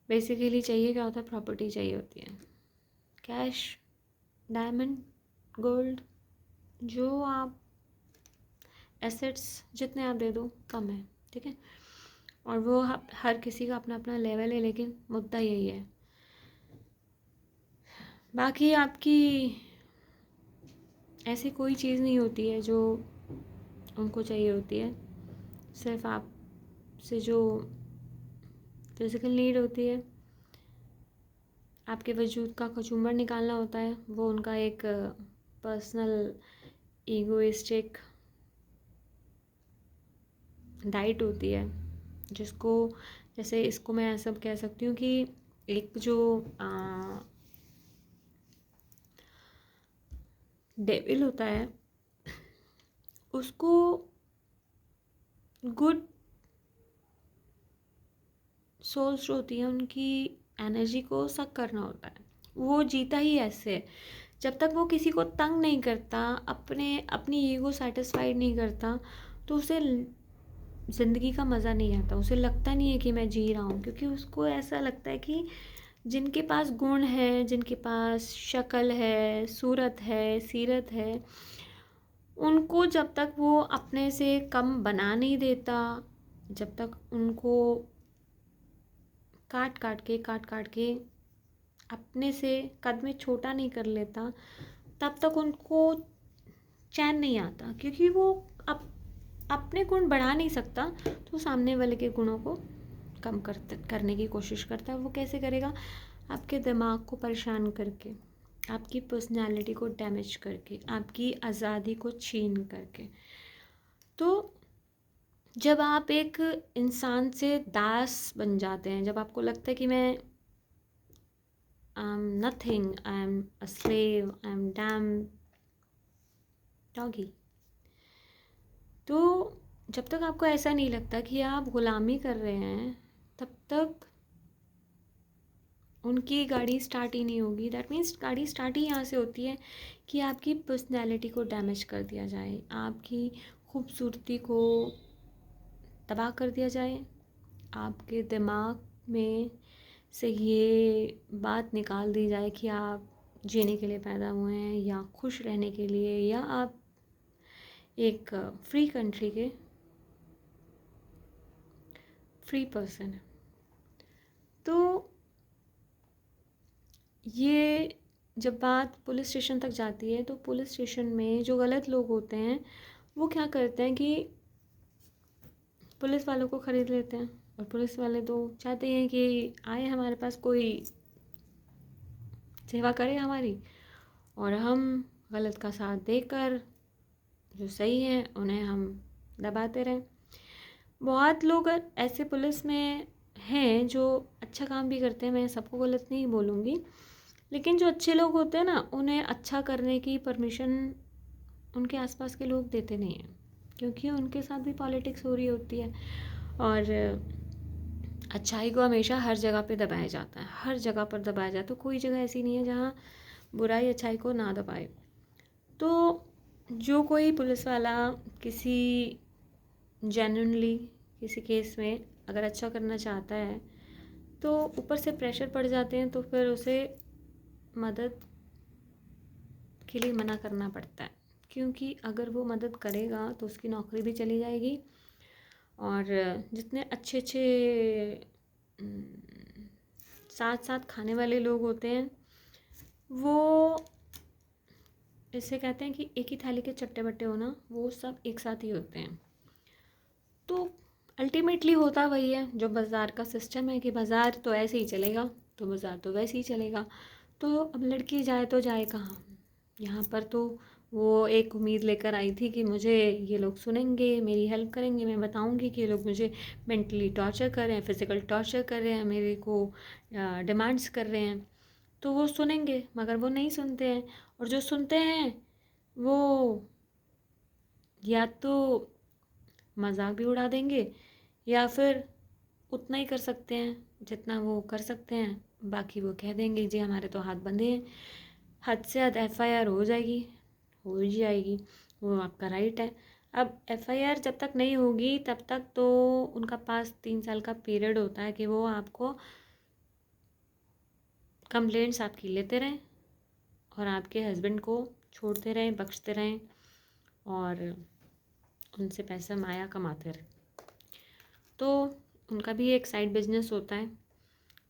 बेसिकली चाहिए क्या होता है? प्रॉपर्टी चाहिए होती है, कैश, डायमंड, गोल्ड, जो आप एसेट्स जितने आप दे दो कम है, ठीक है। और वो हर किसी का अपना अपना लेवल है, लेकिन मुद्दा यही है। बाकी आपकी ऐसी कोई चीज़ नहीं होती है जो उनको चाहिए होती है। सिर्फ आप से जो फिज़िकल नीड होती है, आपके वजूद का कचूमर निकालना होता है, वो उनका एक पर्सनल ईगोइस्टिक डाइट होती है, जिसको, जैसे इसको मैं ऐसा कह सकती हूँ कि एक जो डेविल होता है, उसको गुड सोल्स होती है, उनकी एनर्जी को सक करना होता है। वो जीता ही ऐसे है, जब तक वो किसी को तंग नहीं करता, अपनी ईगो सेटिस्फाइड नहीं करता, तो उसे ज़िंदगी का मज़ा नहीं आता, उसे लगता नहीं है कि मैं जी रहा हूँ, क्योंकि उसको ऐसा लगता है कि जिनके पास गुण है, जिनके पास शक्ल है, सूरत है, सीरत है, उनको जब तक वो अपने से कम बना नहीं देता, जब तक उनको काट काट के अपने से कद में छोटा नहीं कर लेता, तब तक उनको चैन नहीं आता, क्योंकि वो अपने गुण बढ़ा नहीं सकता, तो सामने वाले के गुणों को कम करने की कोशिश करता है। वो कैसे करेगा? आपके दिमाग को परेशान करके, आपकी पर्सनैलिटी को डैमेज करके, आपकी आज़ादी को छीन करके। तो जब आप एक इंसान से दास बन जाते हैं, जब आपको लगता है कि मैं I am nothing, I am a slave, I am damn doggy, तो जब तक आपको ऐसा नहीं लगता कि आप गुलामी कर रहे हैं, तब तक उनकी गाड़ी स्टार्ट ही नहीं होगी। दैट मीन्स गाड़ी स्टार्ट ही यहाँ से होती है कि आपकी पर्सनैलिटी को डैमेज कर दिया जाए, आपकी खूबसूरती को तबाह कर दिया जाए, आपके दिमाग में से ये बात निकाल दी जाए कि आप जीने के लिए पैदा हुए हैं, या खुश रहने के लिए, या आप एक फ्री कंट्री के फ्री पर्सन है। तो ये जब बात पुलिस स्टेशन तक जाती है, तो पुलिस स्टेशन में जो गलत लोग होते हैं वो क्या करते हैं कि पुलिस वालों को ख़रीद लेते हैं, और पुलिस वाले तो चाहते हैं कि आए हमारे पास, कोई सेवा करे हमारी, और हम गलत का साथ देकर जो सही है उन्हें हम दबाते रहें। बहुत लोग ऐसे पुलिस में हैं जो अच्छा काम भी करते हैं, मैं सबको गलत नहीं बोलूँगी, लेकिन जो अच्छे लोग होते हैं ना, उन्हें अच्छा करने की परमिशन उनके आसपास के लोग देते नहीं हैं, क्योंकि उनके साथ भी पॉलिटिक्स हो रही होती है। और अच्छाई को हमेशा हर जगह पे दबाया जाता है, हर जगह पर दबाया जाता है, कोई जगह ऐसी नहीं है जहाँ बुराई अच्छाई को ना दबाए। तो जो कोई पुलिस वाला किसी जेन्युइनली किसी केस में अगर अच्छा करना चाहता है, तो ऊपर से प्रेशर पड़ जाते हैं, तो फिर उसे मदद के लिए मना करना पड़ता है, क्योंकि अगर वो मदद करेगा तो उसकी नौकरी भी चली जाएगी, और जितने अच्छे अच्छे साथ साथ खाने वाले लोग होते हैं, वो इसे कहते हैं कि एक ही थाली के चट्टे बट्टे होना, वो सब एक साथ ही होते हैं। तो अल्टीमेटली होता वही है जो बाज़ार का सिस्टम है, कि बाज़ार तो ऐसे ही चलेगा तो बाज़ार तो वैसे ही चलेगा। तो अब लड़की जाए तो जाए कहाँ? यहाँ पर तो वो एक उम्मीद लेकर आई थी कि मुझे ये लोग सुनेंगे, मेरी हेल्प करेंगे, मैं बताऊंगी कि ये लोग मुझे मेंटली टॉर्चर कर रहे हैं, फिज़िकल टॉर्चर कर रहे हैं, मेरे को डिमांड्स कर रहे हैं, तो वो सुनेंगे, मगर वो नहीं सुनते हैं। और जो सुनते हैं वो या तो मजाक भी उड़ा देंगे, या फिर उतना ही कर सकते हैं जितना वो कर सकते हैं, बाकी वो कह देंगे जी हमारे तो हाथ बंधे हैं। हद से हद एफआईआर हो जाएगी, हो ही जाएगी, वो आपका राइट है। अब एफआईआर जब तक नहीं होगी तब तक तो उनका पास 3 साल का पीरियड होता है कि वो आपको कंप्लेंट्स आपकी लेते रहें, और आपके हस्बैंड को छोड़ते रहें, बख्शते रहें, और उनसे पैसा माया कमाते रहें। तो उनका भी एक साइड बिजनेस होता है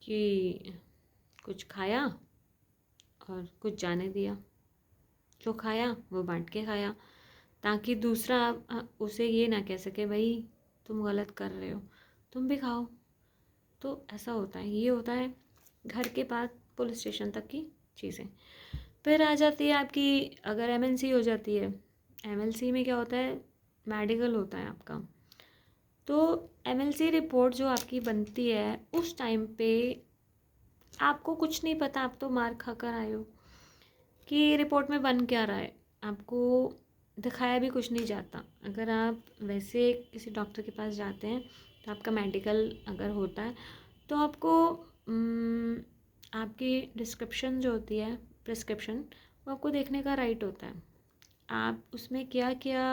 कि कुछ खाया और कुछ जाने दिया, जो खाया वो बांट के खाया, ताकि दूसरा उसे ये ना कह सके भाई तुम गलत कर रहे हो, तुम भी खाओ। तो ऐसा होता है, ये होता है घर के पास पुलिस स्टेशन तक की चीज़ें। फिर आ जाती है आपकी, अगर एमएनसी हो जाती है, एमएलसी में क्या होता है, मेडिकल होता है आपका। तो एमएलसी रिपोर्ट जो आपकी बनती है उस टाइम पे आपको कुछ नहीं पता, आप तो मार खा कर आए हो कि रिपोर्ट में बन क्या रहा है, आपको दिखाया भी कुछ नहीं जाता। अगर आप वैसे किसी डॉक्टर के पास जाते हैं तो आपका मेडिकल अगर होता है तो आपको आपकी डिस्क्रिप्शन जो होती है, प्रिस्क्रिप्शन, वो आपको देखने का राइट होता है। आप उसमें क्या क्या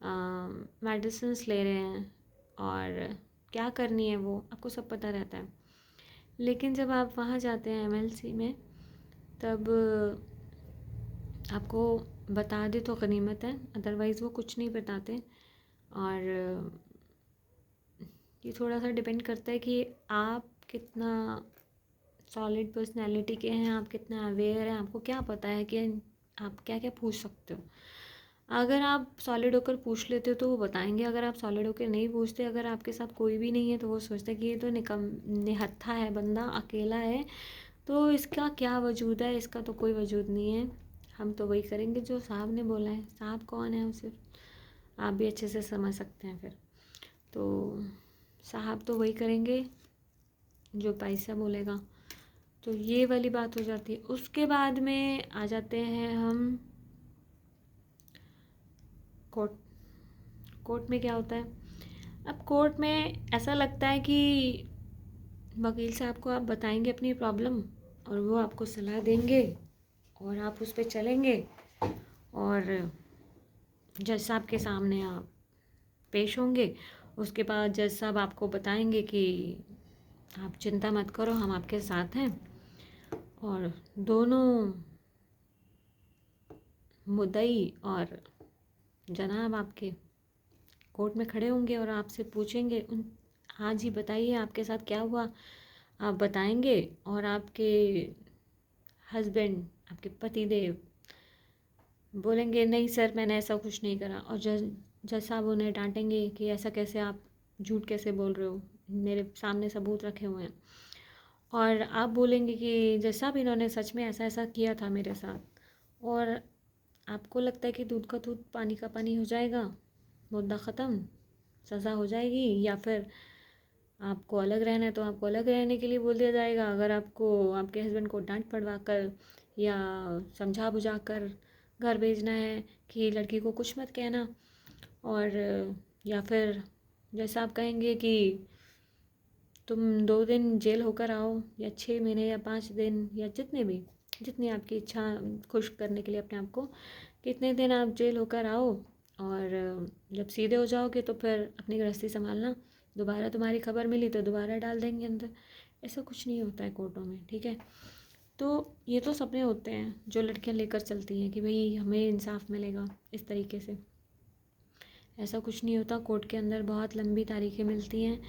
मेडिसिन्स ले रहे हैं और क्या करनी है वो आपको सब पता रहता है। लेकिन जब आप वहाँ जाते हैं एमएलसी में, तब आपको बता दे तो गनीमत है, अदरवाइज़ वो कुछ नहीं बताते। और ये थोड़ा सा डिपेंड करता है कि आप कितना सॉलिड पर्सनैलिटी के हैं, आप कितना अवेयर हैं, आपको क्या पता है कि आप क्या क्या पूछ सकते हो। अगर आप सॉलिड होकर पूछ लेते हो तो वो बताएंगे, अगर आप सॉलिड होकर नहीं पूछते, अगर आपके साथ कोई भी नहीं है तो वो सोचते हैं कि ये तो निहत्था है बंदा, अकेला है, तो इसका क्या वजूद है, इसका तो कोई वजूद नहीं है, हम तो वही करेंगे जो साहब ने बोला है। साहब कौन है उसे आप भी अच्छे से समझ सकते हैं। फिर तो साहब तो वही करेंगे जो पैसा बोलेगा। तो ये वाली बात हो जाती है। उसके बाद में आ जाते हैं हम कोर्ट। कोर्ट में क्या होता है? अब कोर्ट में ऐसा लगता है कि वकील साहब को आप बताएंगे अपनी प्रॉब्लम और वो आपको सलाह देंगे और आप उस पर चलेंगे और जज साहब के सामने आप पेश होंगे। उसके बाद जज साहब आपको बताएंगे कि आप चिंता मत करो, हम आपके साथ हैं। और दोनों मुद्दई और जनाब आपके कोर्ट में खड़े होंगे और आपसे पूछेंगे हाँ जी बताइए आपके साथ क्या हुआ। आप बताएंगे और आपके हस्बैंड, आपके पतिदेव बोलेंगे नहीं सर मैंने ऐसा कुछ नहीं करा। और जज साहब उन्हें डांटेंगे कि ऐसा कैसे, आप झूठ कैसे बोल रहे हो, मेरे सामने सबूत रखे हुए हैं। और आप बोलेंगे कि जज साहब इन्होंने सच में ऐसा ऐसा किया था मेरे साथ। और आपको लगता है कि दूध का दूध पानी का पानी हो जाएगा, मुद्दा ख़त्म, सज़ा हो जाएगी। या फिर आपको अलग रहना है तो आपको अलग रहने के लिए बोल दिया जाएगा। अगर आपको आपके हस्बैंड को डांट पड़वा कर या समझा बुझा कर घर भेजना है कि लड़की को कुछ मत कहना। और या फिर जैसा आप कहेंगे कि तुम 2 दिन जेल होकर आओ या 6 महीने या 5 दिन या जितने भी, जितनी आपकी इच्छा, खुश करने के लिए अपने आप को, कितने दिन आप जेल होकर आओ। और जब सीधे हो जाओगे तो फिर अपनी गृहस्थी संभालना, दोबारा तुम्हारी खबर मिली तो दोबारा डाल देंगे अंदर। ऐसा कुछ नहीं होता है कोर्टों में, ठीक है। तो ये तो सपने होते हैं जो लड़कियां लेकर चलती हैं कि भाई हमें इंसाफ मिलेगा इस तरीके से। ऐसा कुछ नहीं होता। कोर्ट के अंदर बहुत लंबी तारीखें मिलती हैं,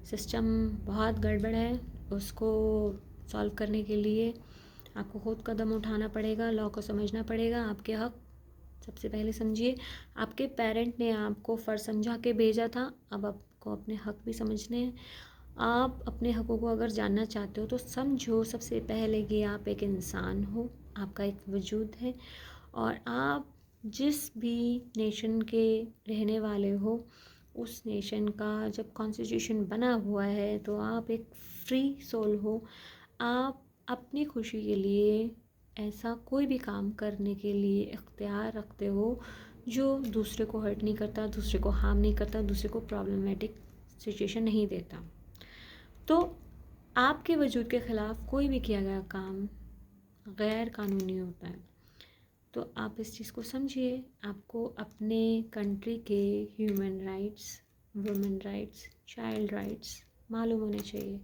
सिस्टम बहुत गड़बड़ है। उसको सॉल्व करने के लिए आपको खुद कदम उठाना पड़ेगा, लॉ को समझना पड़ेगा। आपके हक सबसे पहले समझिए। आपके पेरेंट ने आपको फ़र्ज़ समझा के भेजा था, अब आपको अपने हक भी समझने हैं। आप अपने हकों को अगर जानना चाहते हो तो समझो सबसे पहले कि आप एक इंसान हो, आपका एक वजूद है और आप जिस भी नेशन के रहने वाले हो, उस नेशन का जब कॉन्स्टिट्यूशन बना हुआ है तो आप एक फ्री सोल हो। आप अपनी खुशी के लिए ऐसा कोई भी काम करने के लिए इख्तियार रखते हो जो दूसरे को हर्ट नहीं करता, दूसरे को हार्म नहीं करता, दूसरे को प्रॉब्लमेटिक सिचुएशन नहीं देता। तो आपके वजूद के ख़िलाफ़ कोई भी किया गया काम गैर कानूनी होता है। तो आप इस चीज़ को समझिए। आपको अपने कंट्री के human rights, women rights, child rights मालूम होने चाहिए।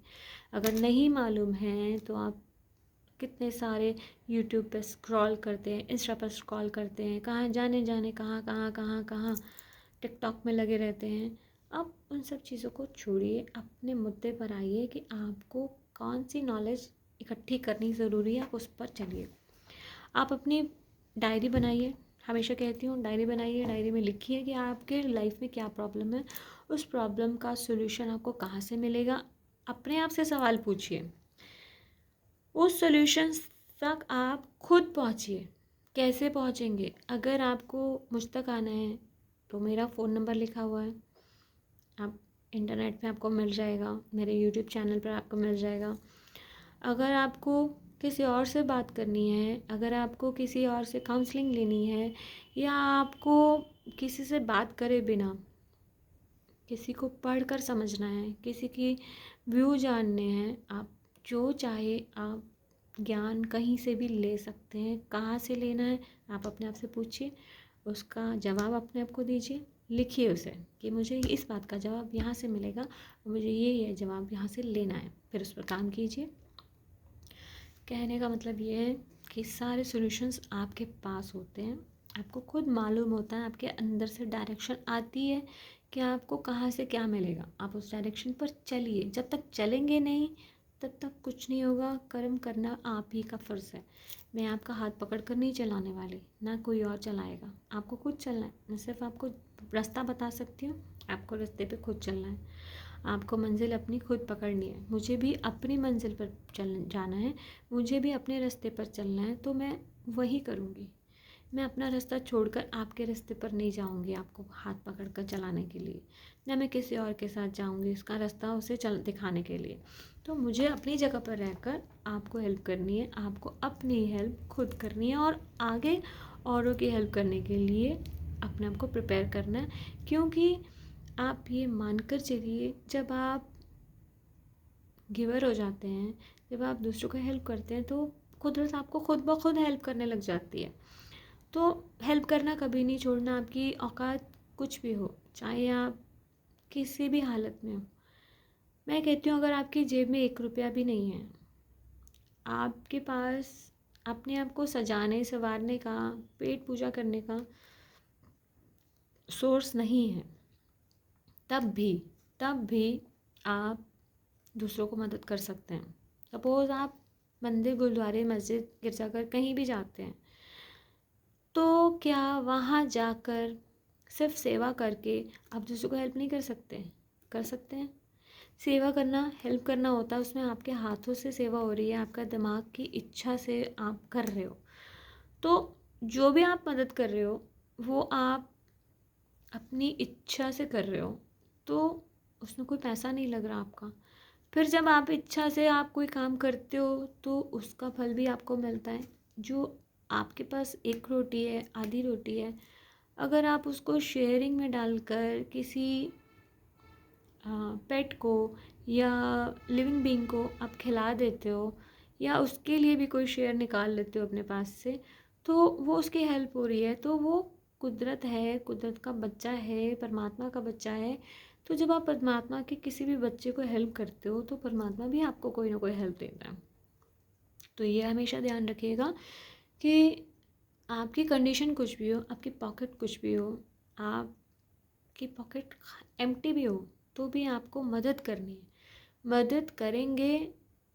अगर नहीं मालूम हैं तो आप कितने सारे यूट्यूब पे स्क्रॉल करते हैं, इंस्टा पर स्क्रॉल करते हैं, कहाँ जाने कहाँ टिकटॉक में लगे रहते हैं। अब उन सब चीज़ों को छोड़िए, अपने मुद्दे पर आइए कि आपको कौन सी नॉलेज इकट्ठी करनी ज़रूरी है, आप उस पर चलिए। आप अपनी डायरी बनाइए, हमेशा कहती हूँ डायरी बनाइए, डायरी में लिखिए कि आपके लाइफ में क्या प्रॉब्लम है, उस प्रॉब्लम का सॉल्यूशन आपको कहाँ से मिलेगा। अपने आप से सवाल पूछिए, उस सॉल्यूशन तक आप खुद पहुँचिए। कैसे पहुँचेंगे? अगर आपको मुझ तक आना है तो मेरा फ़ोन नंबर लिखा हुआ है, आप इंटरनेट पे आपको मिल जाएगा, मेरे यूट्यूब चैनल पर आपको मिल जाएगा। अगर आपको किसी और से बात करनी है, अगर आपको किसी और से काउंसलिंग लेनी है या आपको किसी से बात करे बिना किसी को पढ़कर समझना है, किसी की व्यू जानने हैं, आप जो चाहे आप ज्ञान कहीं से भी ले सकते हैं। कहाँ से लेना है आप अपने आप से पूछिए, उसका जवाब अपने आप को दीजिए लिखिए उसे कि मुझे इस बात का जवाब यहाँ से मिलेगा, मुझे ये जवाब यहाँ से लेना है, फिर उस पर काम कीजिए। कहने का मतलब ये है कि सारे सॉल्यूशंस आपके पास होते हैं, आपको खुद मालूम होता है, आपके अंदर से डायरेक्शन आती है कि आपको कहाँ से क्या मिलेगा। आप उस डायरेक्शन पर चलिए, जब तक चलेंगे नहीं तब तक कुछ नहीं होगा। कर्म करना आप ही का फ़र्ज़ है। मैं आपका हाथ पकड़ कर नहीं चलाने वाली, ना कोई और चलाएगा, आपको खुद चलना है। मैं सिर्फ आपको रास्ता बता सकती हूँ, आपको रास्ते पे खुद चलना है, आपको मंजिल अपनी खुद पकड़नी है। मुझे भी अपनी मंजिल पर चल जाना है, मुझे भी अपने रास्ते पर चलना है, तो मैं वही करूँगी। मैं अपना रास्ता छोड़कर आपके रास्ते पर नहीं जाऊंगी आपको हाथ पकड़कर चलाने के लिए, ना मैं किसी और के साथ जाऊंगी उसका रास्ता उसे चल दिखाने के लिए। तो मुझे अपनी जगह पर रहकर आपको हेल्प करनी है, आपको अपनी हेल्प खुद करनी है और आगे औरों की हेल्प करने के लिए अपने आप को प्रिपेयर करना है। क्योंकि आप ये मानकर चलिए, जब आप गिवर हो जाते हैं, जब आप दूसरों को हेल्प करते हैं, तो कुदरत आपको खुद ब खुद हेल्प करने लग जाती है। तो हेल्प करना कभी नहीं छोड़ना, आपकी औकात कुछ भी हो, चाहे आप किसी भी हालत में हो। मैं कहती हूँ अगर आपकी जेब में 1 रुपया भी नहीं है, आपके पास अपने आप को सजाने संवारने का, पेट पूजा करने का सोर्स नहीं है, तब भी आप दूसरों को मदद कर सकते हैं। सपोज़ आप मंदिर, गुरुद्वारे, मस्जिद, गिरजाघर कहीं भी जाते हैं, तो क्या वहाँ जाकर सिर्फ सेवा करके आप दूसरों को हेल्प नहीं कर सकते? कर सकते हैं। सेवा करना, हेल्प करना होता है, उसमें आपके हाथों से सेवा हो रही है, आपका दिमाग की इच्छा से आप कर रहे हो। तो जो भी आप मदद कर रहे हो वो आप अपनी इच्छा से कर रहे हो, तो उसमें कोई पैसा नहीं लग रहा आपका। फिर जब आप इच्छा से आप कोई काम करते हो तो उसका फल भी आपको मिलता है। जो आपके पास 1 रोटी है, आधी रोटी है, अगर आप उसको शेयरिंग में डालकर किसी पेट को या लिविंग बीइंग को आप खिला देते हो, या उसके लिए भी कोई शेयर निकाल लेते हो अपने पास से, तो वो उसकी हेल्प हो रही है। तो वो कुदरत है, कुदरत का बच्चा है, परमात्मा का बच्चा है। तो जब आप परमात्मा के किसी भी बच्चे को हेल्प करते हो तो परमात्मा भी आपको कोई ना कोई हेल्प देता है। तो ये हमेशा ध्यान रखिएगा कि आपकी कंडीशन कुछ भी हो, आपकी पॉकेट कुछ भी हो, आपकी पॉकेट एम्प्टी भी हो, तो भी आपको मदद करनी है। मदद करेंगे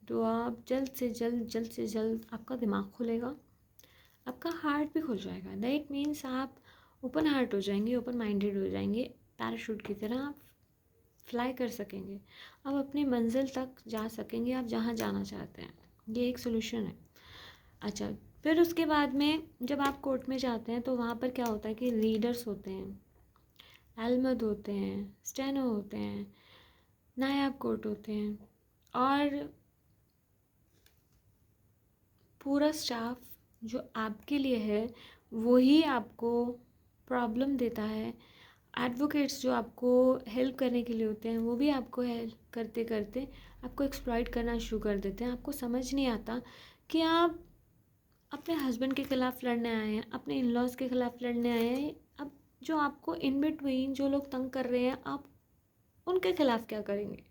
तो आप जल्द से जल्द आपका दिमाग खुलेगा, आपका हार्ट भी खुल जाएगा। दैट मीन्स आप ओपन हार्ट हो जाएंगे, ओपन माइंडेड हो जाएंगे, पैराशूट की तरह आप फ्लाई कर सकेंगे, आप अपनी मंजिल तक जा सकेंगे, आप जहाँ जाना चाहते हैं। ये एक सोल्यूशन है। अच्छा, फिर उसके बाद में जब आप कोर्ट में जाते हैं तो वहाँ पर क्या होता है कि रीडर्स होते हैं, अलमद होते हैं, स्टेनो होते हैं, नायाब कोर्ट होते हैं, और पूरा स्टाफ जो आपके लिए है वही आपको प्रॉब्लम देता है। एडवोकेट्स जो आपको हेल्प करने के लिए होते हैं वो भी आपको हेल्प करते करते आपको एक्सप्लॉइट करना शुरू कर देते हैं। आपको समझ नहीं आता कि आप अपने हस्बैंड के ख़िलाफ़ लड़ने आए हैं, अपने इन लॉज़ के ख़िलाफ़ लड़ने आए हैं। अब जो आपको इन बिटवीन जो लोग तंग कर रहे हैं, आप उनके ख़िलाफ़ क्या करेंगे?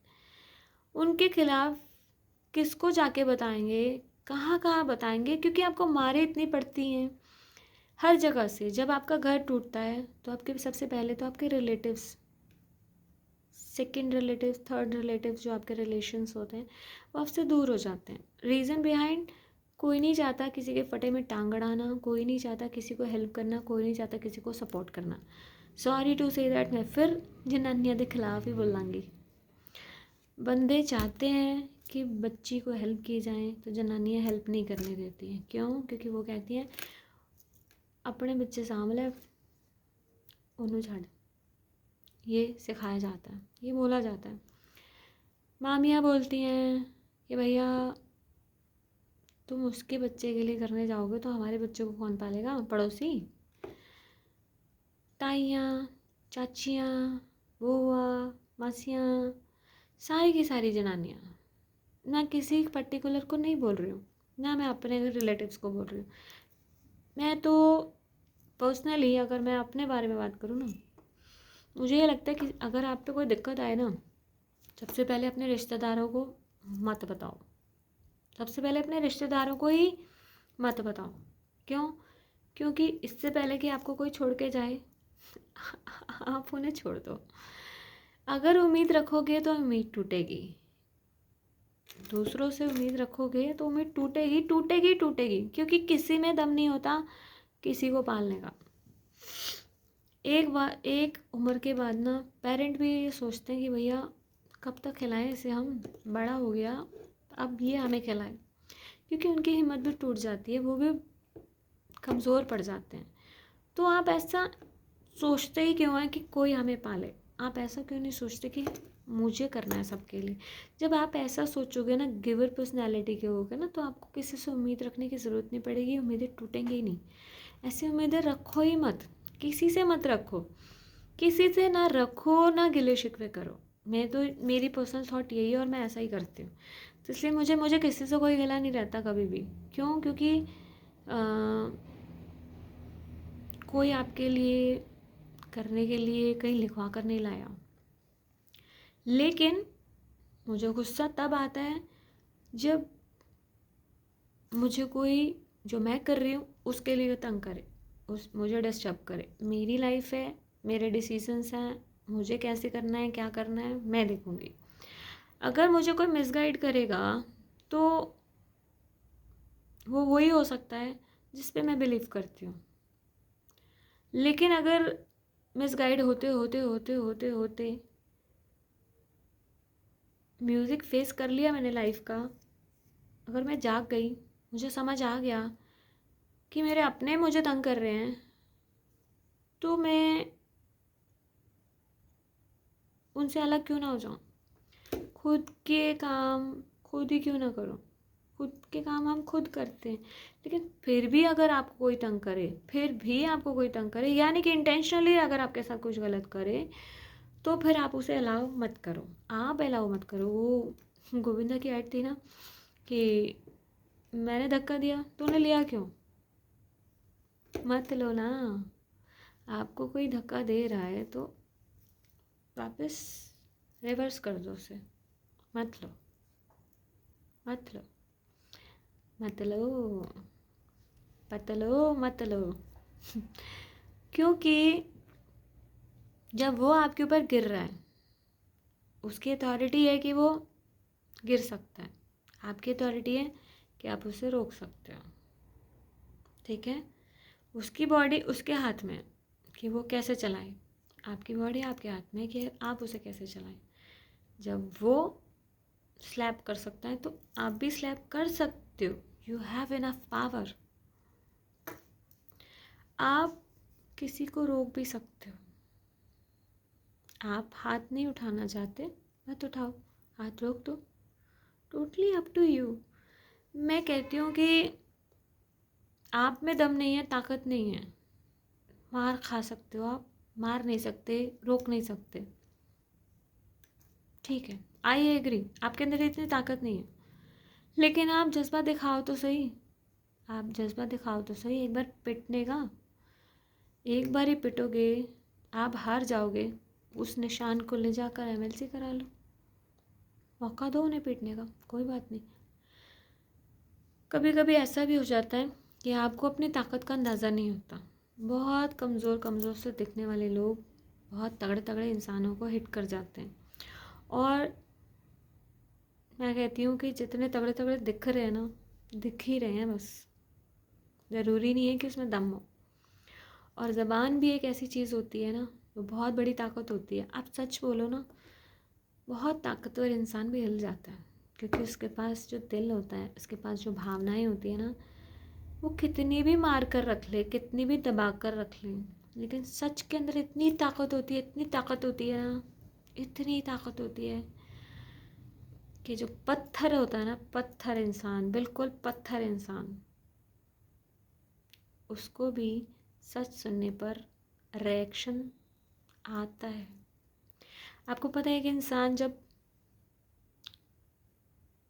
उनके ख़िलाफ़ किसको जाके बताएंगे, कहाँ कहाँ बताएंगे? क्योंकि आपको मारें इतनी पड़ती हैं हर जगह से। जब आपका घर टूटता है तो आपके सबसे पहले तो आपके relatives, second relatives, third relatives, जो आपके रिलेशंस होते हैं वो आपसे दूर हो जाते हैं। रीज़न बिहाइंड, कोई नहीं चाहता किसी के फटे में टांग अड़ाना, कोई नहीं चाहता किसी को हेल्प करना, कोई नहीं चाहता किसी को सपोर्ट करना। सॉरी टू से दैट, मैं फिर जनानियों के खिलाफ ही बोलांगी। बंदे चाहते हैं कि बच्ची को हेल्प की जाए तो जनानियाँ हेल्प नहीं करने देती हैं। क्यों? क्योंकि वो कहती हैं अपने बच्चे सामले उन्हें छाड़। ये सिखाया जाता है, ये बोला जाता है। मामियाँ बोलती हैं कि भैया तुम उसके बच्चे के लिए करने जाओगे तो हमारे बच्चे को कौन पालेगा? पड़ोसी, ताइयाँ, चाचियाँ, बुआ, मासियाँ, सारी की सारी जनानियाँ। ना किसी पर्टिकुलर को नहीं बोल रही हूँ, ना मैं अपने रिलेटिव्स को बोल रही हूँ। मैं तो पर्सनली अगर मैं अपने बारे में बात करूँ ना, मुझे ये लगता है कि अगर आप पे कोई दिक्कत आए ना, सबसे पहले अपने रिश्तेदारों को मत बताओ। सबसे पहले अपने रिश्तेदारों को ही मत बताओ। क्यों? क्योंकि इससे पहले कि आपको कोई छोड़ के जाए, आप उन्हें छोड़ दो। अगर उम्मीद रखोगे तो उम्मीद टूटेगी। दूसरों से उम्मीद रखोगे तो उम्मीद टूटेगी टूटेगी टूटेगी, क्योंकि किसी में दम नहीं होता किसी को पालने का। एक उम्र के बाद ना पेरेंट भी ये सोचते हैं कि भैया कब तक खिलाएं इसे, हम बड़ा हो गया, अब ये हमें खिलाए। क्योंकि उनकी हिम्मत भी टूट जाती है, वो भी कमज़ोर पड़ जाते हैं। तो आप ऐसा सोचते ही क्यों हैं कि कोई हमें पाले? आप ऐसा क्यों नहीं सोचते कि मुझे करना है सबके लिए? जब आप ऐसा सोचोगे ना, गिवर पर्सनैलिटी के होगे ना, तो आपको किसी से उम्मीद रखने की ज़रूरत नहीं पड़ेगी, उम्मीदें टूटेंगी ही नहीं। ऐसी उम्मीदें रखो ही मत, किसी से मत रखो, किसी से ना रखो, ना गिले शिकवे करो। मेरी पर्सनल थॉट यही है और मैं ऐसा ही करती हूँ। तो इसलिए मुझे किसी से कोई गिला नहीं रहता कभी भी। क्यों? क्योंकि कोई आपके लिए करने के लिए कहीं लिखवा कर नहीं लाया। लेकिन मुझे गुस्सा तब आता है जब मुझे कोई जो मैं कर रही हूँ उसके लिए तंग करे, मुझे डिस्टर्ब करे। मेरी लाइफ है, मेरे डिसीजंस हैं, मुझे कैसे करना है, क्या करना है, मैं देखूँगी। अगर मुझे कोई मिसगाइड करेगा तो वो वही हो सकता है जिस पे मैं बिलीव करती हूँ। लेकिन अगर मिसगाइड होते होते होते होते होते म्यूज़िक फेस कर लिया मैंने लाइफ का, अगर मैं जाग गई, मुझे समझ आ गया कि मेरे अपने मुझे तंग कर रहे हैं, तो मैं उनसे अलग क्यों ना हो जाऊँ? खुद के काम खुद ही क्यों ना करूँ? खुद के काम हम खुद करते हैं। लेकिन फिर भी अगर आपको कोई तंग करे, फिर भी आपको कोई तंग करे, यानी कि इंटेंशनली अगर आपके साथ कुछ गलत करे, तो फिर आप उसे अलाउ मत करो। आप अलाउ मत करो। वो गोविंदा की ऐड थी ना कि मैंने धक्का दिया, तूने लिया क्यों? मत लो ना। आपको कोई धक्का दे रहा है तो वापस रिवर्स कर दो उसे। मत लो, मत लो, मत लो, मत लो, मत लो। क्योंकि जब वो आपके ऊपर गिर रहा है, उसकी अथॉरिटी है कि वो गिर सकता है, आपकी अथॉरिटी है कि आप उसे रोक सकते हो। ठीक है? उसकी बॉडी उसके हाथ में है कि वो कैसे चलाए, आपकी बॉडी आपके हाथ में है कि आप उसे कैसे चलाएं। जब वो स्लैप कर सकता है तो आप भी स्लैप कर सकते हो। You have enough power. आप किसी को रोक भी सकते हो। आप हाथ नहीं उठाना चाहते, मत उठाओ, हाथ रोक दो। Totally up to you. मैं कहती हूँ कि आप में दम नहीं है, ताकत नहीं है। मार खा सकते हो आप, मार नहीं सकते, रोक नहीं सकते। ठीक है, आई एग्री, आपके अंदर इतनी ताकत नहीं है। लेकिन आप जज्बा दिखाओ तो सही, आप जज्बा दिखाओ तो सही। एक बार पिटने का, एक बार ही पिटोगे, आप हार जाओगे, उस निशान को ले जाकर एमएलसी करा लो। मौका दो उन्हें पीटने का, कोई बात नहीं। कभी कभी ऐसा भी हो जाता है कि आपको अपनी ताकत का अंदाज़ा नहीं होता। बहुत कमज़ोर कमज़ोर से दिखने वाले लोग बहुत तगड़े तगड़े इंसानों को हिट कर जाते हैं। और मैं कहती हूँ कि जितने तगड़े तगड़े दिख रहे हैं ना, दिख ही रहे हैं बस, ज़रूरी नहीं है कि उसमें दम हो। और ज़बान भी एक ऐसी चीज़ होती है ना, वो बहुत बड़ी ताकत होती है। आप सच बोलो ना, बहुत ताकतवर इंसान भी हिल जाता है, क्योंकि उसके पास जो दिल होता है, उसके पास जो भावनाएं होती है ना, वो कितनी भी मार कर रख ले, कितनी भी दबा कर रख ले, लेकिन सच के अंदर इतनी ताकत होती है, इतनी ताकत होती है ना, इतनी ताकत होती है कि जो पत्थर होता है ना, पत्थर इंसान, बिल्कुल पत्थर इंसान, उसको भी सच सुनने पर रिएक्शन आता है। आपको पता है कि इंसान जब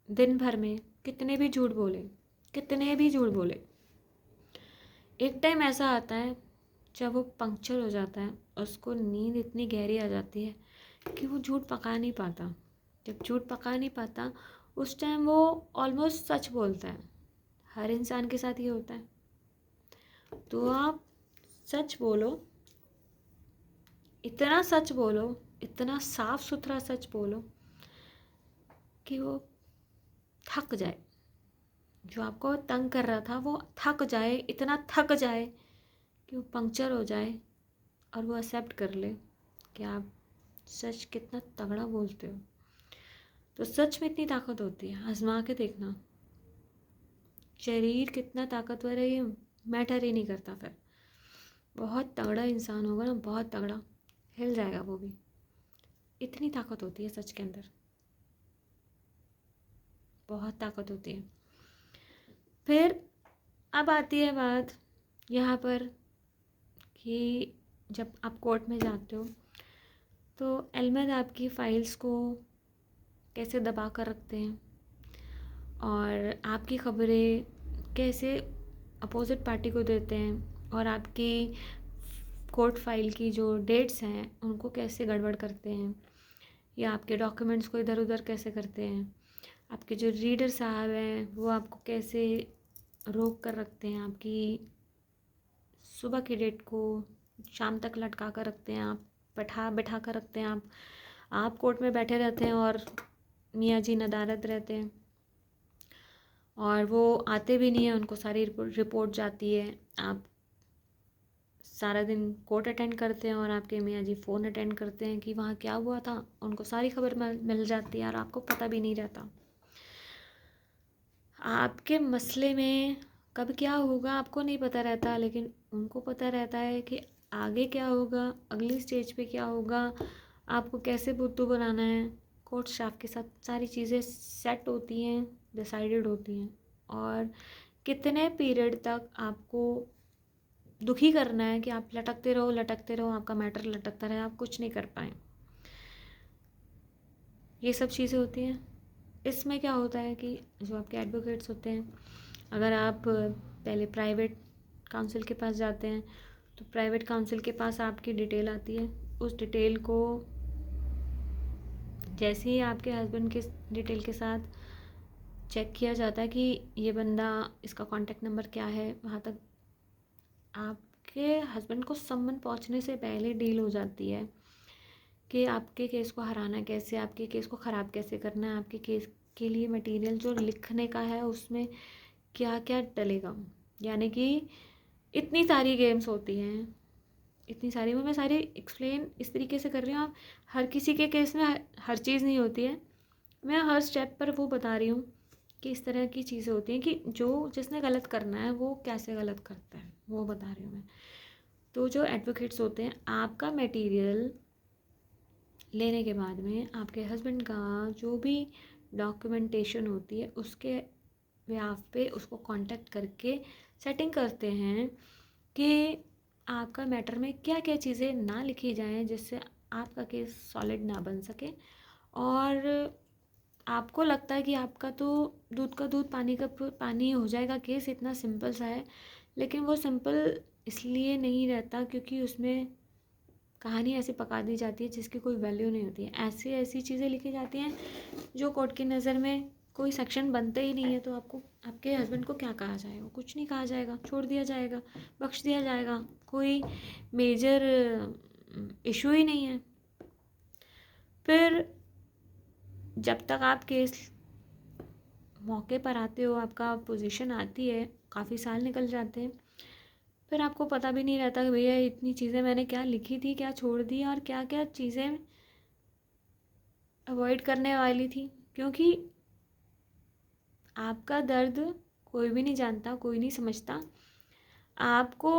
दिन भर में कितने भी झूठ बोले, कितने भी झूठ बोले, एक टाइम ऐसा आता है जब वो पंक्चर हो जाता है, उसको नींद इतनी गहरी आ जाती है कि वो झूठ पका नहीं पाता। जब झूठ पका नहीं पाता उस टाइम वो ऑलमोस्ट सच बोलता है। हर इंसान के साथ ये होता है। तो आप सच बोलो, इतना सच बोलो, इतना साफ सुथरा सच बोलो कि वो थक जाए। जो आपको तंग कर रहा था वो थक जाए, इतना थक जाए कि वो पंक्चर हो जाए और वो एक्सेप्ट कर ले कि आप सच कितना तगड़ा बोलते हो। तो सच में इतनी ताकत होती है, आजमा के देखना। शरीर कितना ताकतवर है ये मैटर ही नहीं करता। फिर बहुत तगड़ा इंसान होगा ना, बहुत तगड़ा, हिल जाएगा वो भी। इतनी ताकत होती है सच के अंदर, बहुत ताकत होती है। फिर अब आती है बात यहाँ पर कि जब आप कोर्ट में जाते हो तो अहमद आपकी फ़ाइल्स को कैसे दबा कर रखते हैं और आपकी ख़बरें कैसे अपोजिट पार्टी को देते हैं और आपकी कोर्ट फाइल की जो डेट्स हैं उनको कैसे गड़बड़ करते हैं या आपके डॉक्यूमेंट्स को इधर उधर कैसे करते हैं। आपके जो रीडर साहब हैं वो आपको कैसे रोक कर रखते हैं, आपकी सुबह की डेट को शाम तक लटका कर रखते हैं, आप बैठा कर रखते हैं। आप कोर्ट में बैठे रहते हैं और मियाँ जी नदारद रहते हैं और वो आते भी नहीं है, उनको सारी रिपोर्ट जाती है। आप सारा दिन कोर्ट अटेंड करते हैं और आपके मियाँ जी फ़ोन अटेंड करते हैं कि वहाँ क्या हुआ था, उनको सारी खबर मिल जाती है और आपको पता भी नहीं रहता। आपके मसले में कब क्या होगा आपको नहीं पता रहता, लेकिन उनको पता रहता है कि आगे क्या होगा, अगली स्टेज पे क्या होगा, आपको कैसे बुद्धू बनाना है। कोर्ट स्टाफ के साथ सारी चीज़ें सेट होती हैं, डिसाइडेड होती हैं और कितने पीरियड तक आपको दुखी करना है कि आप लटकते रहो, आपका मैटर लटकता रहे, आप कुछ नहीं कर पाएँ। ये सब चीज़ें होती हैं। इसमें क्या होता है कि जो आपके एडवोकेट्स होते हैं, अगर आप पहले प्राइवेट काउंसिल के पास जाते हैं तो प्राइवेट काउंसिल के पास आपकी डिटेल आती है। उस डिटेल को जैसे ही आपके हस्बैंड के डिटेल के साथ चेक किया जाता है कि ये बंदा, इसका कॉन्टैक्ट नंबर क्या है, वहाँ तक आपके हस्बैंड को सम्मन पहुँचने से पहले डील हो जाती है कि आपके केस को हराना कैसे, आपके केस को ख़राब कैसे करना है, आपके केस के लिए मटेरियल जो लिखने का है उसमें क्या क्या डलेगा। यानी कि इतनी सारी गेम्स होती हैं, इतनी सारी, मैं सारी एक्सप्लेन इस तरीके से कर रही हूँ। आप हर किसी के केस में हर चीज़ नहीं होती है, मैं हर स्टेप पर वो बता रही हूँ कि इस तरह की चीज़ें होती हैं कि जो जिसने गलत करना है वो कैसे गलत करता है, वो बता रही हूँ मैं। तो जो एडवोकेट्स होते हैं, आपका मटेरियल लेने के बाद में आपके हस्बैंड का जो भी डॉक्यूमेंटेशन होती है उसके ब्याह पे उसको कांटेक्ट करके सेटिंग करते हैं कि आपका मैटर में क्या क्या चीज़ें ना लिखी जाएं जिससे आपका केस सॉलिड ना बन सके। और आपको लगता है कि आपका तो दूध का दूध पानी का पानी हो जाएगा, केस इतना सिंपल सा है, लेकिन वो सिंपल इसलिए नहीं रहता क्योंकि उसमें कहानी ऐसी पका दी जाती है जिसकी कोई वैल्यू नहीं होती है। ऐसी ऐसी चीज़ें लिखी जाती हैं जो कोर्ट की नज़र में कोई सेक्शन बनते ही नहीं है, तो आपको आपके हस्बैंड को क्या कहा जाएगा, कुछ नहीं कहा जाएगा, छोड़ दिया जाएगा, बख्श दिया जाएगा, कोई मेजर इशू ही नहीं है। फिर जब तक आप केस मौके पर आते हो, आपका पोजीशन आती है, काफ़ी साल निकल जाते हैं, फिर आपको पता भी नहीं रहता कि भैया इतनी चीज़ें मैंने क्या लिखी थी, क्या छोड़ दी और क्या क्या चीज़ें अवॉइड करने वाली थी। क्योंकि आपका दर्द कोई भी नहीं जानता, कोई नहीं समझता। आपको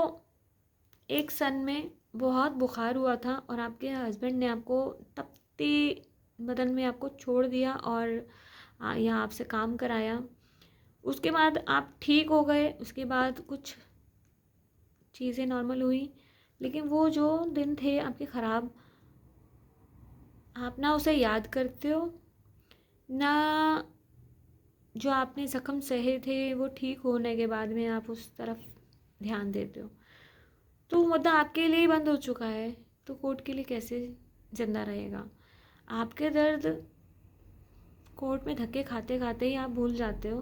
एक सन में बहुत बुखार हुआ था और आपके हस्बैंड ने आपको तपती बदन में आपको छोड़ दिया और यहाँ आपसे काम कराया। उसके बाद आप ठीक हो गए, उसके बाद कुछ चीज़ें नॉर्मल हुई, लेकिन वो जो दिन थे आपके ख़राब, आप ना उसे याद करते हो ना। जो आपने ज़ख्म सहे थे वो ठीक होने के बाद में आप उस तरफ ध्यान देते हो। तो मुद्दा आपके लिए ही बंद हो चुका है, तो कोर्ट के लिए कैसे जिंदा रहेगा? आपके दर्द कोर्ट में धक्के खाते खाते ही आप भूल जाते हो,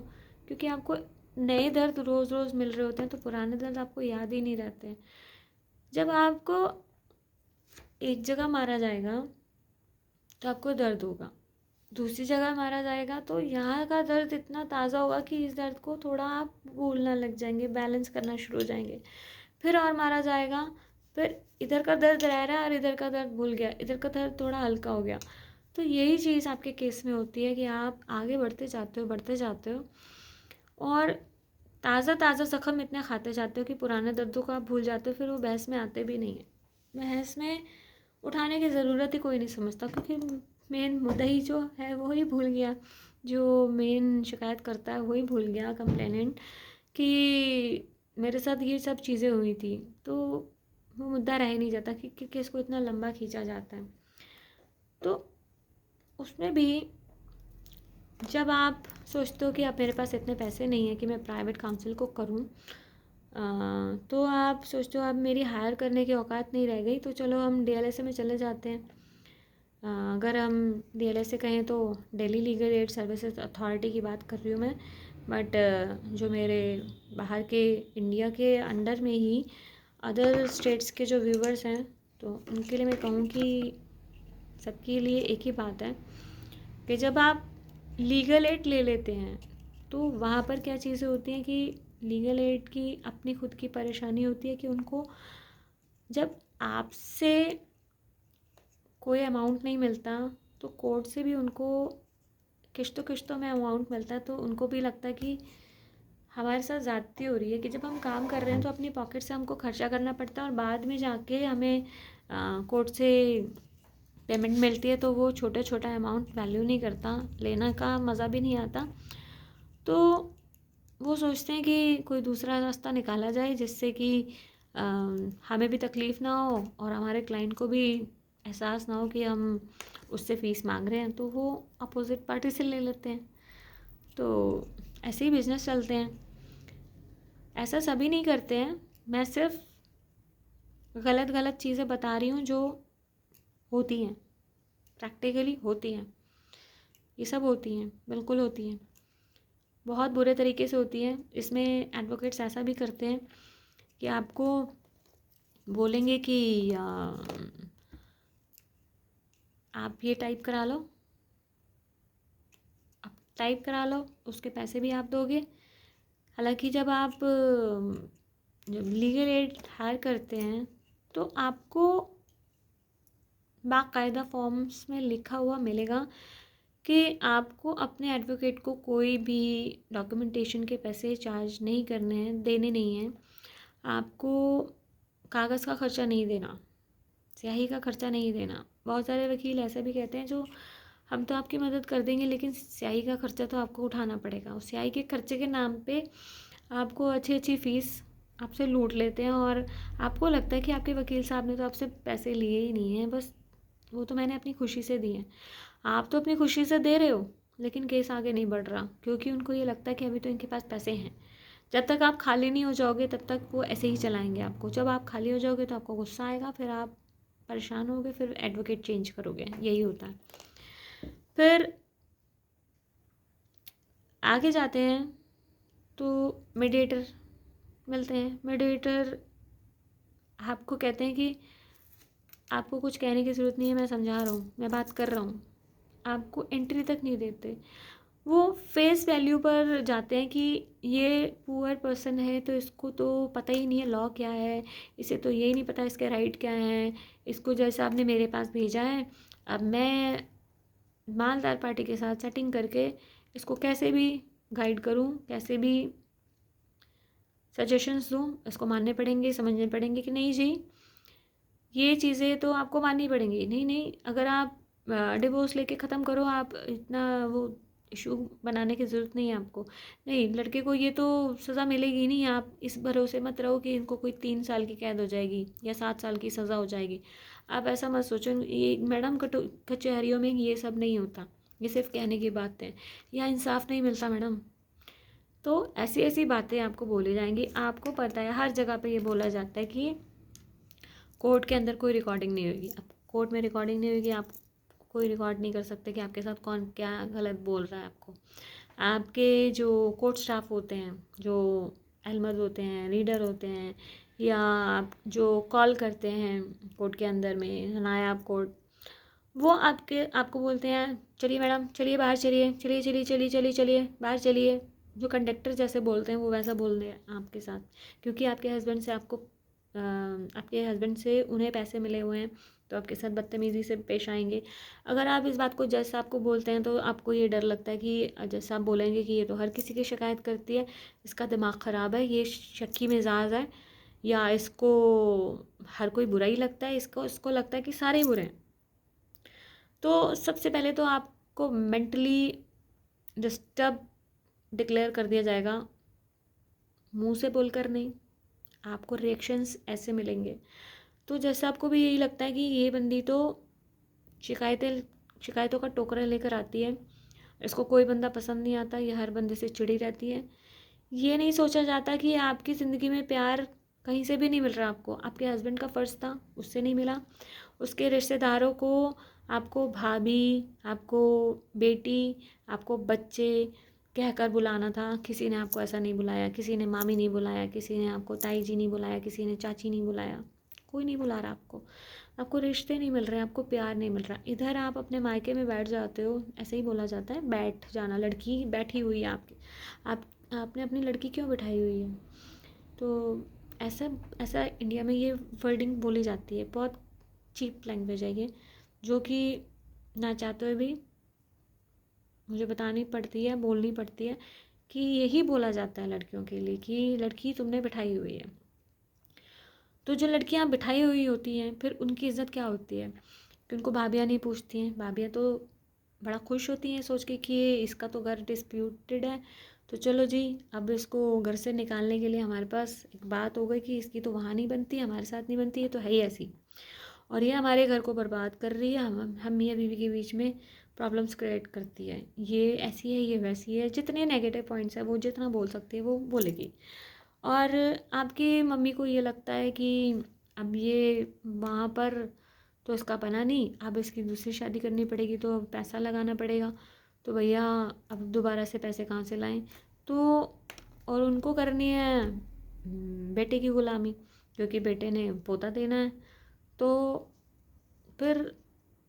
क्योंकि आपको नए दर्द रोज़ रोज़ मिल रहे होते हैं, तो पुराने दर्द आपको याद ही नहीं रहते हैं। जब आपको एक जगह मारा जाएगा तो आपको दर्द होगा, दूसरी जगह मारा जाएगा तो यहाँ का दर्द इतना ताज़ा होगा कि इस दर्द को थोड़ा आप भूलना लग जाएंगे, बैलेंस करना शुरू हो जाएंगे। फिर और मारा जाएगा, फिर इधर का दर्द रह रहा है और इधर का दर्द भूल गया, इधर का दर्द थोड़ा हल्का हो गया। तो यही चीज़ आपके केस में होती है कि आप आगे बढ़ते जाते हो और ताज़ा ताज़ा ज़ख्म इतने खाते जाते हो कि पुराने दर्दों को आप भूल जाते हो, फिर वो बहस में आते भी नहीं है। बहस में उठाने की ज़रूरत ही कोई नहीं समझता, क्योंकि मेन मुद्दई जो है वो ही भूल गया, जो मेन शिकायत करता है वही भूल गया, कंप्लेनेंट, कि मेरे साथ ये सब चीज़ें हुई थी। तो वो मुद्दा रह नहीं जाता कि केस को इतना लंबा खींचा जाता है। तो उसमें भी जब आप सोचते हो कि अब मेरे पास इतने पैसे नहीं है कि मैं प्राइवेट काउंसिल को करूं, तो आप सोचते हो अब मेरी हायर करने की औकात नहीं रह गई, तो चलो हम डीएलएसए में चले जाते हैं। अगर हम डीएलएसए कहें तो Delhi legal aid services authority की बात कर रही हूँ मैं, बट जो मेरे बाहर के इंडिया के अंडर में ही अदर स्टेट्स के जो व्यूवर्स हैं, तो उनके लिए मैं कहूँ कि सबके लिए एक ही बात है कि जब आप लीगल एड ले लेते हैं तो वहाँ पर क्या चीज़ें होती हैं कि लीगल एड की अपनी खुद की परेशानी होती है कि उनको जब आपसे कोई अमाउंट नहीं मिलता तो कोर्ट से भी उनको किश्तों में अमाउंट मिलता है, तो उनको भी लगता है कि हमारे साथ ज़्यादती हो रही है, कि जब हम काम कर रहे हैं तो अपनी पॉकेट से हमको खर्चा करना पड़ता है और बाद में जाके हमें कोर्ट से पेमेंट मिलती है, तो वो छोटा छोटा अमाउंट वैल्यू नहीं करता, लेने का मज़ा भी नहीं आता। तो वो सोचते हैं कि कोई दूसरा रास्ता निकाला जाए जिससे कि हमें भी तकलीफ़ ना हो और हमारे क्लाइंट को भी एहसास ना हो कि हम उससे फ़ीस मांग रहे हैं, तो वो अपोजिट पार्टी से ले लेते हैं। तो ऐसे ही बिजनेस चलते हैं। ऐसा सभी नहीं करते हैं, मैं सिर्फ गलत चीज़ें बता रही हूँ जो होती हैं, प्रैक्टिकली होती हैं, ये सब होती हैं, बिल्कुल होती हैं, बहुत बुरे तरीके से होती हैं। इसमें एडवोकेट्स ऐसा भी करते हैं कि आपको बोलेंगे कि आप ये टाइप करा लो, आप टाइप करा लो, उसके पैसे भी आप दोगे। हालांकि जब आप जब लीगल एड हायर करते हैं तो आपको बाकायदा फॉर्म्स में लिखा हुआ मिलेगा कि आपको अपने एडवोकेट को कोई भी डॉक्यूमेंटेशन के पैसे चार्ज नहीं करने हैं, देने नहीं हैं। आपको कागज़ का खर्चा नहीं देना, स्याही का खर्चा नहीं देना। बहुत सारे वकील ऐसे भी कहते हैं जो हम तो आपकी मदद कर देंगे लेकिन स्याही का खर्चा तो आपको उठाना पड़ेगा। उस स्याही के खर्चे के नाम पे आपको अच्छी फ़ीस आपसे लूट लेते हैं और आपको लगता है कि आपके वकील साहब ने तो आपसे पैसे लिए ही नहीं हैं, बस वो तो मैंने अपनी खुशी से दिए हैं। आप तो अपनी खुशी से दे रहे हो लेकिन केस आगे नहीं बढ़ रहा, क्योंकि उनको ये लगता है कि अभी तो इनके पास पैसे हैं। जब तक आप खाली नहीं हो जाओगे तब तक वो ऐसे ही चलाएंगे आपको। जब आप खाली हो जाओगे तो आपको गुस्सा आएगा, फिर आप परेशान होगे, फिर एडवोकेट चेंज करोगे, यही होता है। फिर आगे जाते हैं तो मीडिएटर मिलते हैं। मीडिएटर आपको कहते हैं कि आपको कुछ कहने की ज़रूरत नहीं है, मैं समझा रहा हूँ, मैं बात कर रहा हूँ। आपको एंट्री तक नहीं देते, वो फेस वैल्यू पर जाते हैं कि ये पुअर पर्सन है तो इसको तो पता ही नहीं है लॉ क्या है, इसे तो यही नहीं पता इसके राइट क्या हैं, इसको जैसा आपने मेरे पास भेजा है अब मैं मालदार पार्टी के साथ सेटिंग करके इसको कैसे भी गाइड करूँ, कैसे भी सजेशंस दूँ, इसको मानने पड़ेंगे, समझने पड़ेंगे कि नहीं जी ये चीज़ें तो आपको माननी पड़ेंगी। नहीं नहीं, अगर आप डिवोर्स लेके ख़त्म करो, आप इतना वो इशू बनाने की ज़रूरत नहीं है आपको। नहीं, लड़के को ये तो सज़ा मिलेगी नहीं, आप इस भरोसे मत रहो कि इनको कोई 3 साल की कैद हो जाएगी या 7 साल की सज़ा हो जाएगी। आप ऐसा मत सोचो। ये मैडम कचहरियों में ये सब नहीं होता, ये सिर्फ कहने की बातें हैं। यहाँ इंसाफ नहीं मिलता मैडम। तो ऐसी ऐसी बातें आपको बोली जाएंगी। आपको पता है हर जगह पे ये बोला जाता है कि कोर्ट के अंदर कोई रिकॉर्डिंग नहीं होगी। अब कोर्ट में रिकॉर्डिंग नहीं होगी, आप कोई रिकॉर्ड नहीं कर सकते कि आपके साथ कौन क्या गलत बोल रहा है आपको। आपके जो कोर्ट स्टाफ होते हैं, जो अहमद होते हैं, रीडर होते हैं, या आप जो कॉल करते हैं कोर्ट के अंदर में नायाब कोर्ट, वो आपको बोलते हैं चलिए मैडम, चलिए बाहर, चलिए चलिए चलिए चलिए चलिए चलिए बाहर चलिए। जो कंडक्टर जैसे बोलते हैं वो वैसा बोल रहे हैं आपके साथ, क्योंकि आपके हस्बैंड से उन्हें पैसे मिले हुए हैं, तो आपके साथ बदतमीज़ी से पेश आएंगे। अगर आप इस बात को जज साहब को बोलते हैं तो आपको ये डर लगता है कि जज साहब बोलेंगे कि ये तो हर किसी की शिकायत करती है, इसका दिमाग ख़राब है, ये शक्की मिजाज है, या इसको हर कोई बुरा ही लगता है, इसको इसको लगता है कि सारे ही बुरे हैं। तो सबसे पहले तो आपको मेंटली डिस्टर्ब डिक्लेयर कर दिया जाएगा, मुंह से बोलकर नहीं, आपको रिएक्शंस ऐसे मिलेंगे। तो जैसे आपको भी यही लगता है कि ये बंदी तो शिकायतों का टोकरा लेकर आती है, इसको कोई बंदा पसंद नहीं आता, ये हर बंदे से चिड़ी रहती है। ये नहीं सोचा जाता कि आपकी ज़िंदगी में प्यार कहीं से भी नहीं मिल रहा आपको, आपके हस्बैंड का फ़र्ज़ था, उससे नहीं मिला। उसके रिश्तेदारों को आपको भाभी, आपको बेटी, आपको बच्चे कहकर बुलाना था, किसी ने आपको ऐसा नहीं बुलाया, किसी ने मामी नहीं बुलाया, किसी ने आपको ताई जी नहीं बुलाया, किसी ने चाची नहीं बुलाया, कोई नहीं बुला रहा आपको। आपको रिश्ते नहीं मिल रहे, आपको प्यार नहीं मिल रहा। इधर आप अपने मायके में बैठ जाते हो, ऐसे ही बोला जाता है बैठ जाना, लड़की बैठी हुई है आपकी, आप आपने अपनी लड़की क्यों बिठाई हुई है। तो ऐसा ऐसा इंडिया में ये वर्डिंग बोली जाती है, बहुत चीप लैंग्वेज है ये, जो कि ना चाहते हुए भी मुझे बतानी पड़ती है, बोलनी पड़ती है कि यही बोला जाता है लड़कियों के लिए कि लड़की तुमने बिठाई हुई है। तो जो लड़कियां बिठाई हुई होती हैं फिर उनकी इज़्ज़त क्या होती है कि उनको भाभियाँ नहीं पूछती हैं। भाभियाँ तो बड़ा खुश होती हैं सोच के कि ये इसका तो घर डिस्प्यूटेड है, तो चलो जी अब इसको घर से निकालने के लिए हमारे पास एक बात हो गई कि इसकी तो वहाँ नहीं बनती, हमारे साथ नहीं बनती, ये तो है ही ऐसी, और ये हमारे घर को बर्बाद कर रही है, हम मियाँ बीवी के बीच में प्रॉब्लम्स क्रिएट करती है, ये ऐसी है, ये वैसी है, जितने नेगेटिव पॉइंट्स हैं वो जितना बोल सकती है वो बोलेगी। और आपकी मम्मी को ये लगता है कि अब ये वहाँ पर तो इसका बना नहीं, अब इसकी दूसरी शादी करनी पड़ेगी, तो अब पैसा लगाना पड़ेगा, तो भैया अब दोबारा से पैसे कहाँ से लाएं। तो और उनको करनी है बेटे की गुलामी, क्योंकि बेटे ने पोता देना है। तो फिर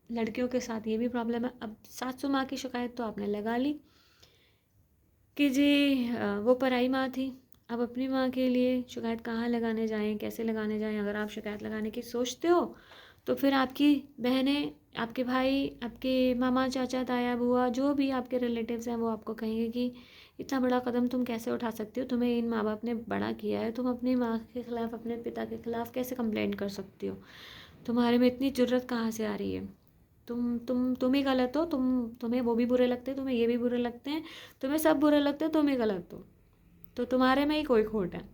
लड़कियों के साथ ये भी प्रॉब्लम है। अब सासू माँ की शिकायत तो आपने लगा ली कि जी वो पराई माँ थी, अब अपनी माँ के लिए शिकायत कहाँ लगाने जाएं, कैसे लगाने जाएं। अगर आप शिकायत लगाने की सोचते हो तो फिर आपकी बहनें, आपके भाई, आपके मामा, चाचा, ताया, बुआ, जो भी आपके रिलेटिव्स हैं वो आपको कहेंगे कि इतना बड़ा कदम तुम कैसे उठा सकती हो, तुम्हें इन माँ बाप ने बड़ा किया है, तुम अपनी माँ के ख़िलाफ़, अपने पिता के ख़िलाफ़ कैसे कंप्लेंट कर सकती हो, तुम्हारे में इतनी जुर्रत कहाँ से आ रही है, तुम ही गलत हो, तुम्हें वो भी बुरे लगते हैं, तुम्हें ये भी बुरे लगते हैं, तुम्हें सब बुरे लगते हैं, तुम ही गलत हो, तो तुम्हारे में ही कोई खोट है।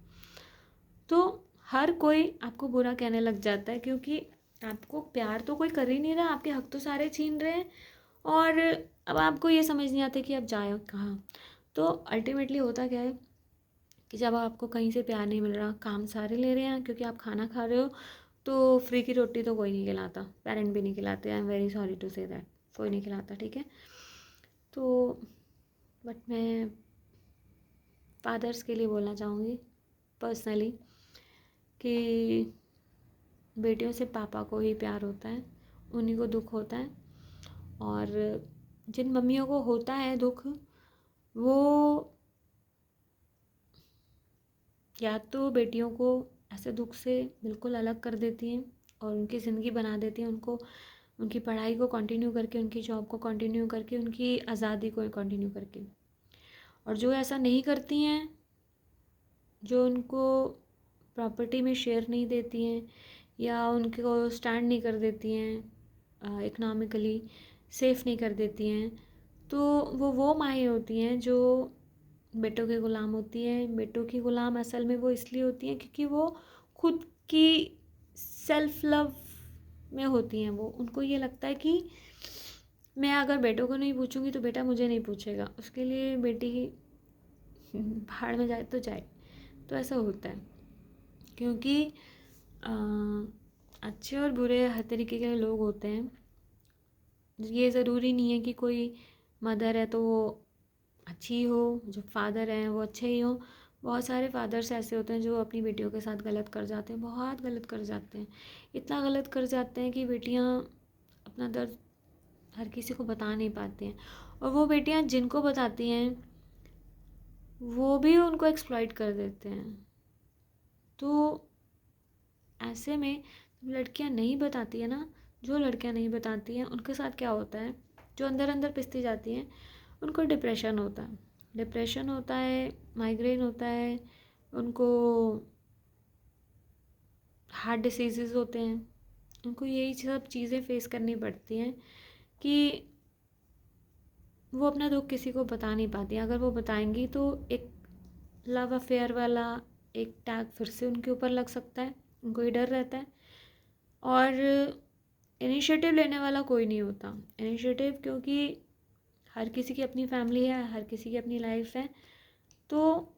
तो हर कोई आपको बुरा कहने लग जाता है, क्योंकि आपको प्यार तो कोई कर ही नहीं रहा, आपके हक तो सारे छीन रहे हैं, और अब आपको ये समझ नहीं आता कि आप जाए कहाँ। तो अल्टीमेटली होता क्या है कि जब आपको कहीं से प्यार नहीं मिल रहा, काम सारे ले रहे हैं क्योंकि आप खाना खा रहे हो, तो फ्री की रोटी तो कोई नहीं खिलाता, पेरेंट भी नहीं खिलाते, I am very sorry to say that, कोई नहीं खिलाता, ठीक है। तो बट मैं फादर्स के लिए बोलना चाहूँगी पर्सनली कि बेटियों से पापा को ही प्यार होता है, उन्हीं को दुख होता है, और जिन मम्मियों को होता है दुख, वो या तो बेटियों को ऐसे दुख से बिल्कुल अलग कर देती हैं और उनकी ज़िंदगी बना देती हैं, उनको उनकी पढ़ाई को कंटिन्यू करके, उनकी जॉब को कंटिन्यू करके, उनकी आज़ादी को कंटिन्यू करके। और जो ऐसा नहीं करती हैं, जो उनको प्रॉपर्टी में शेयर नहीं देती हैं या उनको स्टैंड नहीं कर देती हैं, इकनॉमिकली सेफ़ नहीं कर देती हैं, तो वो माएँ होती हैं जो बेटों के ग़ुलाम होती हैं। बेटों की ग़ुलाम असल में वो इसलिए होती हैं क्योंकि वो खुद की सेल्फ लव में होती हैं। वो उनको ये लगता है कि मैं अगर बेटों को नहीं पूछूंगी तो बेटा मुझे नहीं पूछेगा, उसके लिए बेटी भाड़ में जाए तो जाए। तो ऐसा होता है क्योंकि अच्छे और बुरे हर तरीके के लोग होते हैं। ये ज़रूरी नहीं है कि कोई मदर है तो वो अच्छी हो, जो फादर हैं वो अच्छे ही हों। बहुत सारे फादर्स ऐसे होते हैं जो अपनी बेटियों के साथ गलत कर जाते हैं, बहुत गलत कर जाते हैं। इतना गलत कर जाते हैं कि बेटियां अपना दर्द हर किसी को बता नहीं पाती हैं, और वो बेटियां जिनको बताती हैं वो भी उनको एक्सप्लॉइट कर देते हैं। तो ऐसे में लड़कियां नहीं बताती है ना, जो लड़कियां नहीं बताती हैं उनके साथ क्या होता है, जो अंदर अंदर पिसती जाती हैं उनको डिप्रेशन होता है। डिप्रेशन होता है, माइग्रेन होता है, उनको हार्ट डिसीज़ेज़ होते हैं। उनको यही सब चीज़ें फेस करनी पड़ती हैं कि वो अपना दुख किसी को बता नहीं पाती। अगर वो बताएंगी तो एक लव अफेयर वाला एक टैग फिर से उनके ऊपर लग सकता है, उनको ये डर रहता है। और इनिशिएटिव लेने वाला कोई नहीं होता। इनिशिएटिव, क्योंकि हर किसी की अपनी फैमिली है, हर किसी की अपनी लाइफ है, तो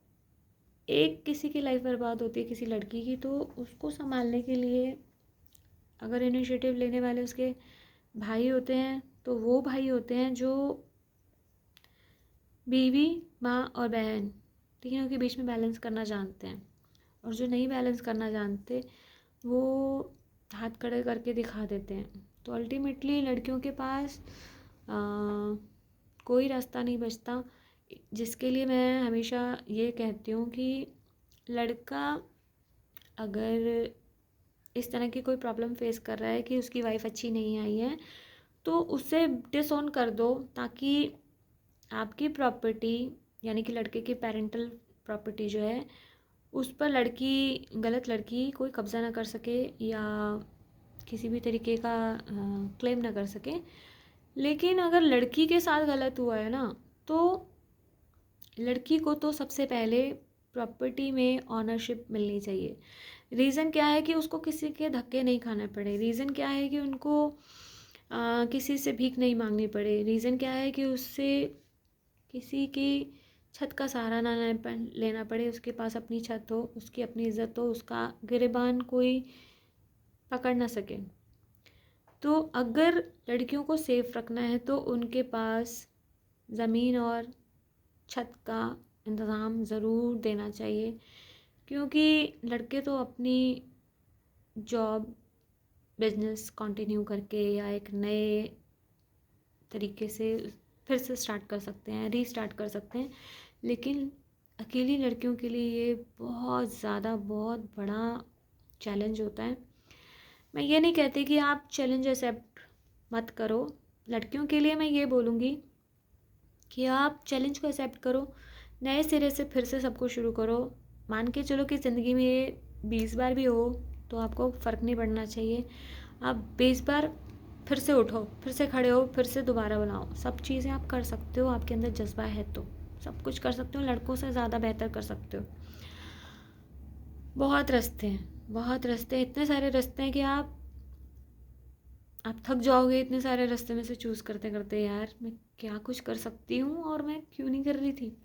एक किसी की लाइफ बर्बाद होती है किसी लड़की की, तो उसको संभालने के लिए अगर इनिशिएटिव लेने वाले उसके भाई होते हैं, तो वो भाई होते हैं जो बीवी, माँ और बहन तीनों के बीच में बैलेंस करना जानते हैं। और जो नहीं बैलेंस करना जानते वो हाथ खड़े करके दिखा देते हैं। तो अल्टीमेटली लड़कियों के पास कोई रास्ता नहीं बचता, जिसके लिए मैं हमेशा ये कहती हूँ कि लड़का अगर इस तरह की कोई प्रॉब्लम फेस कर रहा है कि उसकी वाइफ अच्छी नहीं आई है, तो उसे डिसऑन कर दो, ताकि आपकी प्रॉपर्टी यानी कि लड़के की पेरेंटल प्रॉपर्टी जो है उस पर गलत लड़की कोई कब्ज़ा ना कर सके या किसी भी तरीके का क्लेम ना कर सके। लेकिन अगर लड़की के साथ गलत हुआ है ना, तो लड़की को तो सबसे पहले प्रॉपर्टी में ऑनरशिप मिलनी चाहिए। रीज़न क्या है कि उसको किसी के धक्के नहीं खाने पड़े। रीज़न क्या है कि उनको किसी से भीख नहीं मांगनी पड़े। रीज़न क्या है कि उससे किसी की छत का सहारा ना लेना पड़े। उसके पास अपनी छत हो, उसकी अपनी इज्जत हो, उसका गिरेबान कोई पकड़ ना सके। तो अगर लड़कियों को सेफ रखना है तो उनके पास ज़मीन और छत का इंतज़ाम ज़रूर देना चाहिए, क्योंकि लड़के तो अपनी जॉब बिजनेस कंटिन्यू करके या एक नए तरीके से फिर से स्टार्ट कर सकते हैं, रीस्टार्ट कर सकते हैं। लेकिन अकेली लड़कियों के लिए ये बहुत ज़्यादा बहुत बड़ा चैलेंज होता है। मैं ये नहीं कहती कि आप चैलेंज एक्सेप्ट मत करो। लड़कियों के लिए मैं ये बोलूँगी कि आप चैलेंज को एक्सेप्ट करो, नए सिरे से फिर से सब कुछ शुरू करो। मान के चलो कि ज़िंदगी में ये 20 बार भी हो तो आपको फ़र्क नहीं पड़ना चाहिए। आप 20 बार फिर से उठो, फिर से खड़े हो, फिर से दोबारा बनाओ। सब चीज़ें आप कर सकते हो, आपके अंदर जज्बा है तो सब कुछ कर सकते हो। लड़कों से ज़्यादा बेहतर कर सकते हो। बहुत रास्ते हैं, बहुत रास्ते हैं, इतने सारे रास्ते हैं कि आप थक जाओगे इतने सारे रास्ते में से चूज़ करते करते। यार मैं क्या कुछ कर सकती हूँ और मैं क्यों नहीं कर रही थी।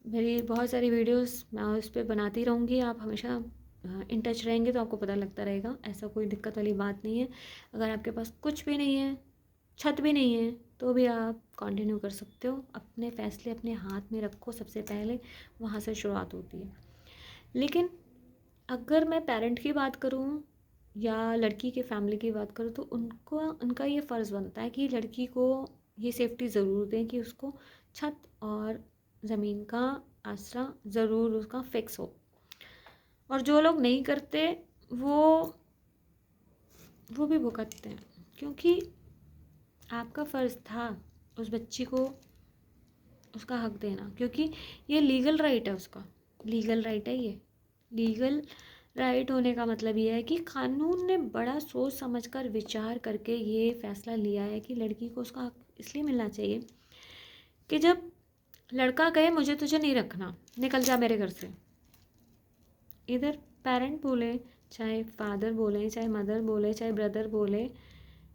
मेरी बहुत सारी वीडियोस मैं उस पर बनाती रहूँगी। आप हमेशा इन टच रहेंगे तो आपको पता लगता रहेगा। ऐसा कोई दिक्कत वाली बात नहीं है। अगर आपके पास कुछ भी नहीं है, छत भी नहीं है, तो भी आप कंटिन्यू कर सकते हो। अपने फ़ैसले अपने हाथ में रखो, सबसे पहले वहाँ से शुरुआत होती है। लेकिन अगर मैं पेरेंट की बात करूँ या लड़की के फैमिली की बात करूँ, तो उनका ये फ़र्ज़ बनता है कि लड़की को ये सेफ्टी ज़रूर दें कि उसको छत और ज़मीन का आसरा ज़रूर उसका फिक्स हो। और जो लोग नहीं करते वो भी भुगतते हैं, क्योंकि आपका फ़र्ज़ था उस बच्ची को उसका हक देना, क्योंकि ये लीगल राइट है उसका। लीगल राइट है ये। लीगल राइट होने का मतलब ये है कि कानून ने बड़ा सोच समझकर विचार करके ये फैसला लिया है कि लड़की को उसका हक इसलिए मिलना चाहिए कि जब लड़का कहे मुझे तुझे नहीं रखना, निकल जा मेरे घर से, इधर पेरेंट बोले, चाहे फादर बोले, चाहे मदर बोले, चाहे ब्रदर बोले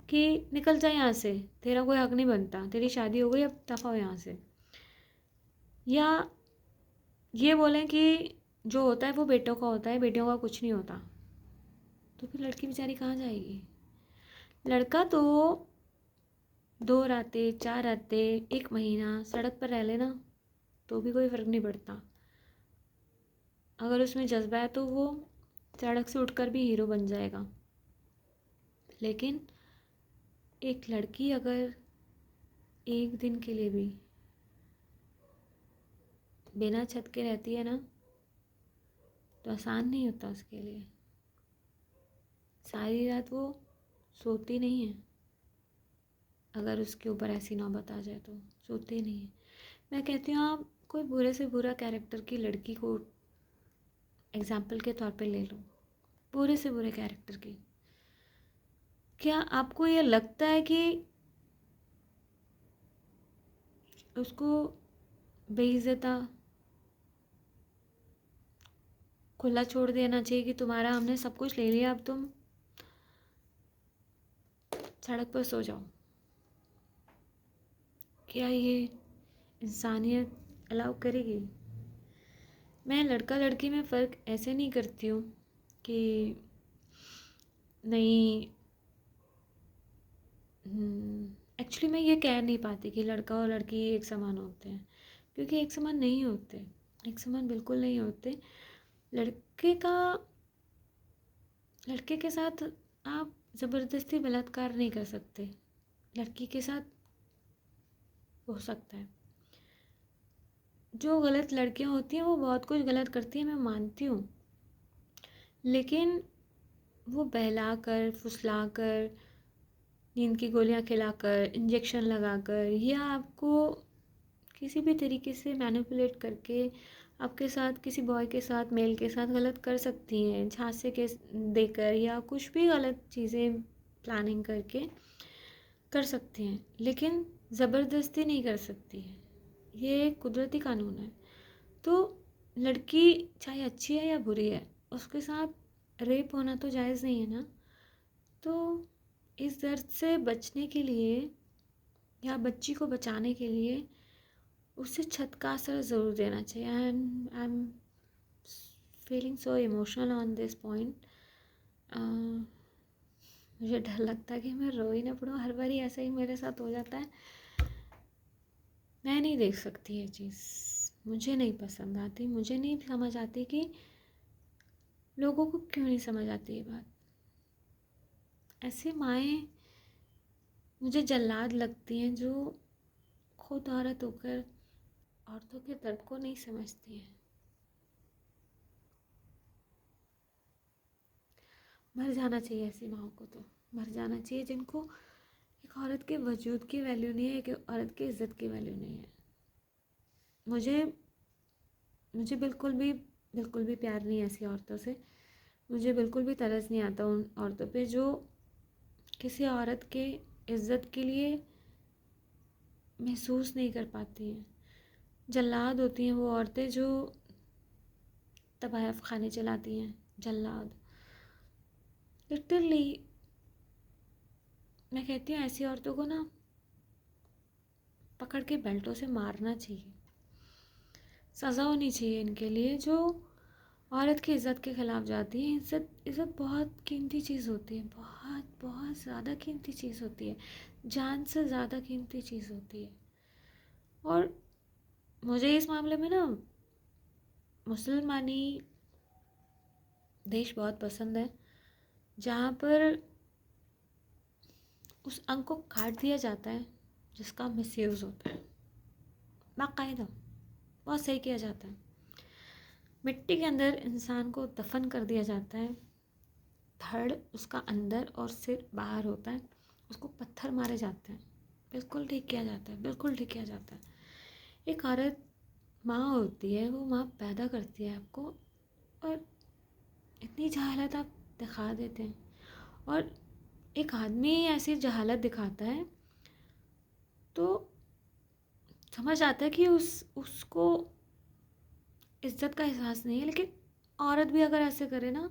कि निकल जा यहाँ से, तेरा कोई हक नहीं बनता, तेरी शादी हो गई, अब दफ़ा हो यहाँ से। या ये बोलें कि जो होता है वो बेटों का होता है, बेटियों का कुछ नहीं होता। तो फिर लड़की बेचारी कहाँ जाएगी? लड़का तो 2 रातें 4 रातें 1 महीना सड़क पर रह लेना तो भी कोई फ़र्क नहीं पड़ता। अगर उसमें जज्बा है तो वो सड़क से उठकर भी हीरो बन जाएगा। लेकिन एक लड़की अगर एक दिन के लिए भी बिना छत के रहती है ना, तो आसान नहीं होता उसके लिए। सारी रात वो सोती नहीं है। अगर उसके ऊपर ऐसी नौबत आ जाए तो सोती नहीं है। मैं कहती हूँ आप कोई बुरे से बुरा कैरेक्टर की लड़की को एग्जाम्पल के तौर पे ले लो, बुरे से बुरे कैरेक्टर की। क्या आपको ये लगता है कि उसको बेइज्जता खुला छोड़ देना चाहिए कि तुम्हारा हमने सब कुछ ले लिया, अब तुम सड़क पर सो जाओ? क्या ये इंसानियत अलाउ करेगी? मैं लड़का लड़की में फ़र्क ऐसे नहीं करती हूँ कि नहीं, एक्चुअली मैं ये कह नहीं पाती कि लड़का और लड़की एक समान होते हैं, क्योंकि एक समान नहीं होते। एक समान बिल्कुल नहीं होते। लड़के का लड़के के साथ आप ज़बरदस्ती बलात्कार नहीं कर सकते। लड़की के साथ हो सकता है। जो गलत लड़कियां होती हैं वो बहुत कुछ गलत करती हैं, मैं मानती हूँ। लेकिन वो बहलाकर फुसलाकर नींद की गोलियां खिलाकर इंजेक्शन लगाकर या आपको किसी भी तरीके से मैनिपुलेट करके आपके साथ किसी बॉय के साथ मेल के साथ गलत कर सकती हैं, झांसे के देकर या कुछ भी गलत चीज़ें प्लानिंग करके कर सकती हैं, लेकिन ज़बरदस्ती नहीं कर सकती है। ये एक कुदरती कानून है। तो लड़की चाहे अच्छी है या बुरी है, उसके साथ रेप होना तो जायज़ नहीं है ना। तो इस दर्द से बचने के लिए या बच्ची को बचाने के लिए उसे छत का असर ज़रूर देना चाहिए। I am feeling so emotional on this point. मुझे डर लगता है कि मैं रो ही ना पड़ूँ, हर बार ही ऐसा ही मेरे साथ हो जाता है। मैं नहीं देख सकती ये चीज़, मुझे नहीं पसंद आती, मुझे नहीं समझ आती कि लोगों को क्यों नहीं समझ आती ये बात। ऐसी माएँ मुझे जल्लाद लगती हैं जो खुद औरत होकर औरतों के दर्द को नहीं समझती हैं। मर जाना चाहिए ऐसी माओं को, तो मर जाना चाहिए जिनको एक औरत के वजूद की वैल्यू नहीं है, एक औरत की इज़्ज़त की वैल्यू नहीं है। मुझे मुझे बिल्कुल भी प्यार नहीं है ऐसी औरतों से। मुझे बिल्कुल भी तरस नहीं आता उन औरतों पे जो किसी औरत के इज़्ज़त के लिए महसूस नहीं कर पाती हैं। जल्लाद होती हैं वो औरतें जो तवायफ़ खाने चलाती हैं। जल्लाद लिटरली, मैं कहती हूँ ऐसी औरतों को ना पकड़ के बेल्टों से मारना चाहिए। सज़ा होनी चाहिए इनके लिए जो औरत की इज़्ज़त के ख़िलाफ़ जाती है। इज़्ज़त इज़्ज़त बहुत कीमती चीज़ होती है, बहुत बहुत ज़्यादा कीमती चीज़ होती है, जान से ज़्यादा कीमती चीज़ होती है। और मुझे इस मामले में ना मुसलमानी देश बहुत पसंद है, जहाँ पर उस अंग को काट दिया जाता है जिसका मिसयूज़ होता है, बाकायदा बहुत सही किया जाता है। मिट्टी के अंदर इंसान को दफन कर दिया जाता है, धड़ उसका अंदर और सिर बाहर होता है, उसको पत्थर मारे जाते हैं। बिल्कुल ठीक किया जाता है, बिल्कुल ठीक किया जाता है। एक औरत माँ होती है, वो माँ पैदा करती है आपको, और इतनी जहालत आप दिखा देते हैं। और एक आदमी ऐसी जहालत दिखाता है तो समझ आता है कि उसको इज्जत का एहसास नहीं है। लेकिन औरत भी अगर ऐसे करे ना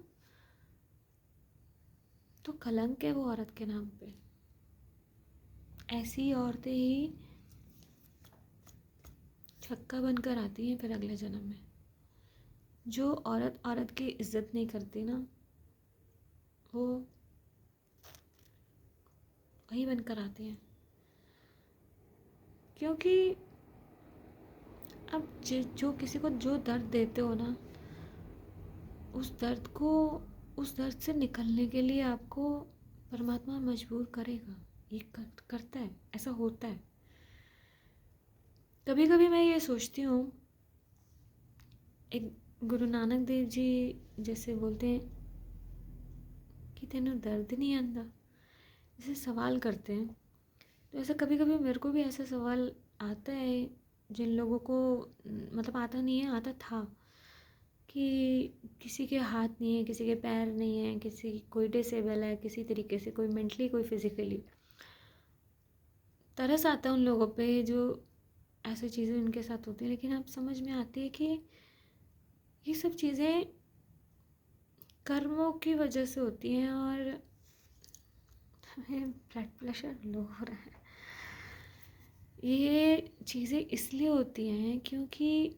तो कलंक है वो औरत के नाम पे। ऐसी औरतें ही छक्का बनकर आती हैं फिर अगले जन्म में। जो औरत औरत की इज्जत नहीं करती ना, वो वही बनकर आते हैं। क्योंकि अब जो किसी को जो दर्द देते हो ना, उस दर्द को, उस दर्द से निकलने के लिए आपको परमात्मा मजबूर करेगा। ये करता है, ऐसा होता है। कभी कभी मैं ये सोचती हूँ, एक गुरु नानक देव जी जैसे बोलते हैं कि तेनों दर्द नहीं आंदा, जैसे सवाल करते हैं। तो ऐसा कभी कभी मेरे को भी ऐसा सवाल आता है, जिन लोगों को मतलब आता नहीं है, आता था, कि किसी के हाथ नहीं है, किसी के पैर नहीं है, किसी कोई डिसेबल है किसी तरीके से, कोई मेंटली कोई फिजिकली। तरस आता है उन लोगों पे जो ऐसी चीज़ें उनके साथ होती हैं। लेकिन अब समझ में आती है कि ये सब चीज़ें कर्मों की वजह से होती हैं। और हमें ब्लड प्रेशर लो हो रहा है, ये चीज़ें इसलिए होती हैं क्योंकि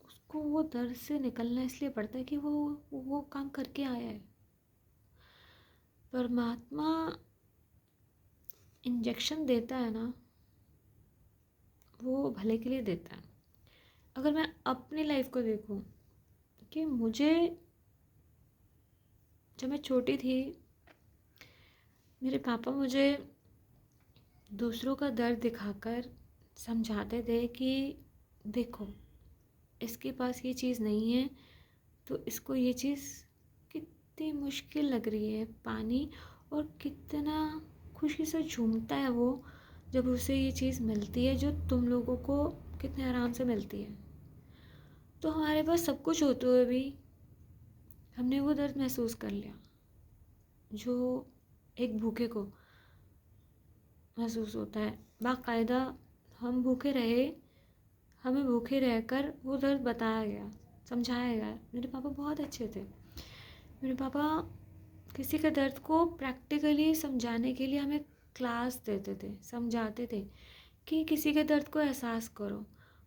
उसको वो दर्द से निकलना इसलिए पड़ता है कि वो काम करके आया है। परमात्मा इंजेक्शन देता है ना, वो भले के लिए देता है। अगर मैं अपनी लाइफ को देखूं कि मुझे, जब मैं छोटी थी, मेरे पापा मुझे दूसरों का दर्द दिखाकर समझाते थे कि देखो, इसके पास ये चीज़ नहीं है तो इसको ये चीज़ कितनी मुश्किल लग रही है पानी, और कितना खुशी से झूमता है वो जब उसे ये चीज़ मिलती है जो तुम लोगों को कितने आराम से मिलती है। तो हमारे पास सब कुछ होते हुए भी हमने वो दर्द महसूस कर लिया जो एक भूखे को महसूस होता है। बाकायदा हम भूखे रहे, हमें भूखे रहकर वो दर्द बताया गया, समझाया गया। मेरे पापा बहुत अच्छे थे। मेरे पापा किसी के दर्द को प्रैक्टिकली समझाने के लिए हमें क्लास देते थे, समझाते थे कि किसी के दर्द को एहसास करो।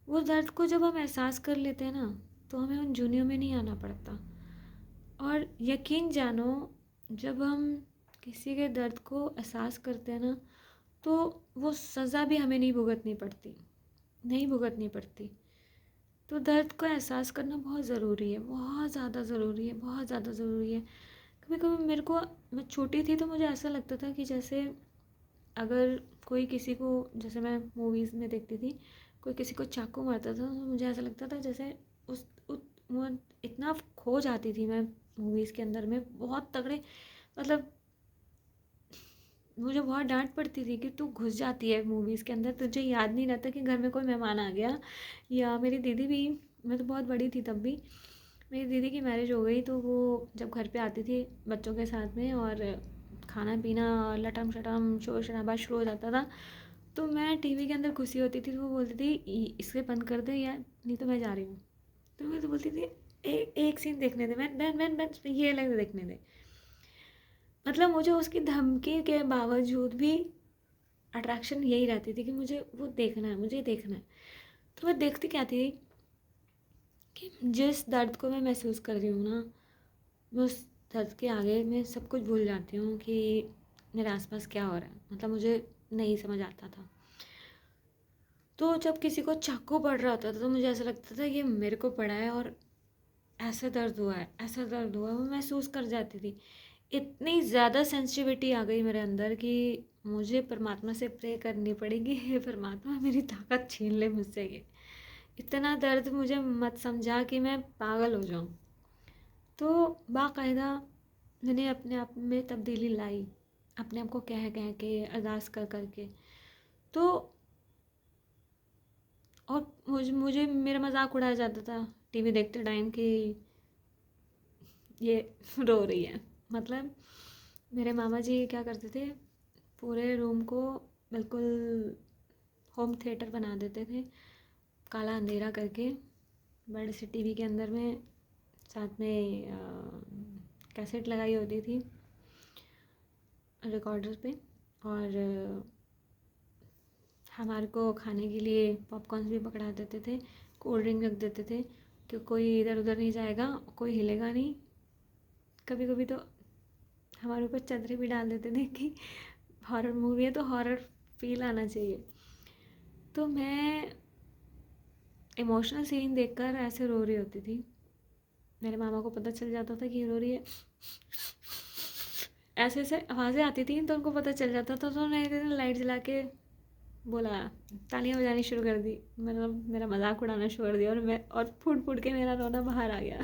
वो दर्द को जब हम एहसास कर लेते हैं ना, तो हमें उन जूनियों में नहीं आना पड़ता। और यकीन जानो, जब हम किसी के दर्द को एहसास करते हैं ना, तो वो सज़ा भी हमें नहीं भुगतनी पड़ती। तो दर्द को एहसास करना बहुत ज़रूरी है, बहुत ज़्यादा ज़रूरी है, बहुत ज़्यादा ज़रूरी है। कभी कभी मेरे को, मैं छोटी थी तो मुझे ऐसा लगता था कि जैसे अगर कोई किसी को, जैसे मैं मूवीज़ में देखती थी, कोई किसी को चाकू मारता था तो मुझे ऐसा लगता था जैसे वो इतना खो जाती थी मैं मूवीज़ के अंदर में, बहुत तगड़े, मतलब मुझे बहुत डांट पड़ती थी कि तू घुस जाती है मूवीज़ के अंदर, तुझे याद नहीं रहता कि घर में कोई मेहमान आ गया। या मेरी दीदी भी, मैं तो बहुत बड़ी थी तब भी, मेरी दीदी की मैरिज हो गई तो वो जब घर पे आती थी बच्चों के साथ में, और खाना पीना लटम शटम शोर शराबा शुरू हो जाता था, तो मैं टीवी के अंदर घुसी होती थी तो वो बोलती थी इसे बंद कर दे या नहीं तो मैं जा रही हूँ। तो मैं तो बोलती थी एक सीन देखने दे, मैं ये अलग देखने दे। मतलब मुझे उसकी धमकी के बावजूद भी अट्रैक्शन यही रहती थी कि मुझे वो देखना है, मुझे देखना है। तो मैं देखती क्या थी कि जिस दर्द को मैं महसूस कर रही हूँ ना, मैं उस दर्द के आगे मैं सब कुछ भूल जाती हूँ कि मेरे आसपास क्या हो रहा है। मतलब मुझे नहीं समझ आता था। तो जब किसी को चाकू पड़ रहा होता था तो मुझे ऐसा लगता था ये मेरे को पड़ा है और ऐसा दर्द हुआ है, ऐसा दर्द हुआ है, वो महसूस कर जाती थी। इतनी ज़्यादा सेंसिटिविटी आ गई मेरे अंदर कि मुझे परमात्मा से प्रे करनी पड़ेगी, हे परमात्मा मेरी ताकत छीन ले मुझसे ये, इतना दर्द मुझे मत समझा कि मैं पागल हो जाऊँ। तो बाकायदा मैंने अपने आप में तब्दीली लाई, अपने आप को कह कह के, अरदास कर कर के। तो और मुझे मेरा मजाक उड़ाया जाता था टीवी देखते टाइम कि ये रो रही है। मतलब मेरे मामा जी क्या करते थे, पूरे रूम को बिल्कुल होम थिएटर बना देते थे, काला अंधेरा करके, बड़े से टीवी के अंदर में, साथ में कैसेट लगाई होती थी रिकॉर्डर पे, और हमारे को खाने के लिए पॉपकॉर्न भी पकड़ा देते थे, कोल्ड ड्रिंक रख देते थे कि कोई इधर उधर नहीं जाएगा, कोई हिलेगा नहीं। कभी कभी तो हमारे ऊपर चदरें भी डाल देते थे कि हॉरर मूवी है तो हॉरर फील आना चाहिए। तो मैं इमोशनल सीन देखकर ऐसे रो रही होती थी। मेरे मामा को पता चल जाता था कि ये रो रही है, ऐसे ऐसे आवाज़ें आती थी तो उनको पता चल जाता था। तो उन्होंने एक दिन लाइट जला के बोला, तालियां बजानी शुरू कर दी, मतलब मेरा मजाक उड़ाना शुरू कर दिया, और फूट फूट के मेरा रोना बाहर आ गया।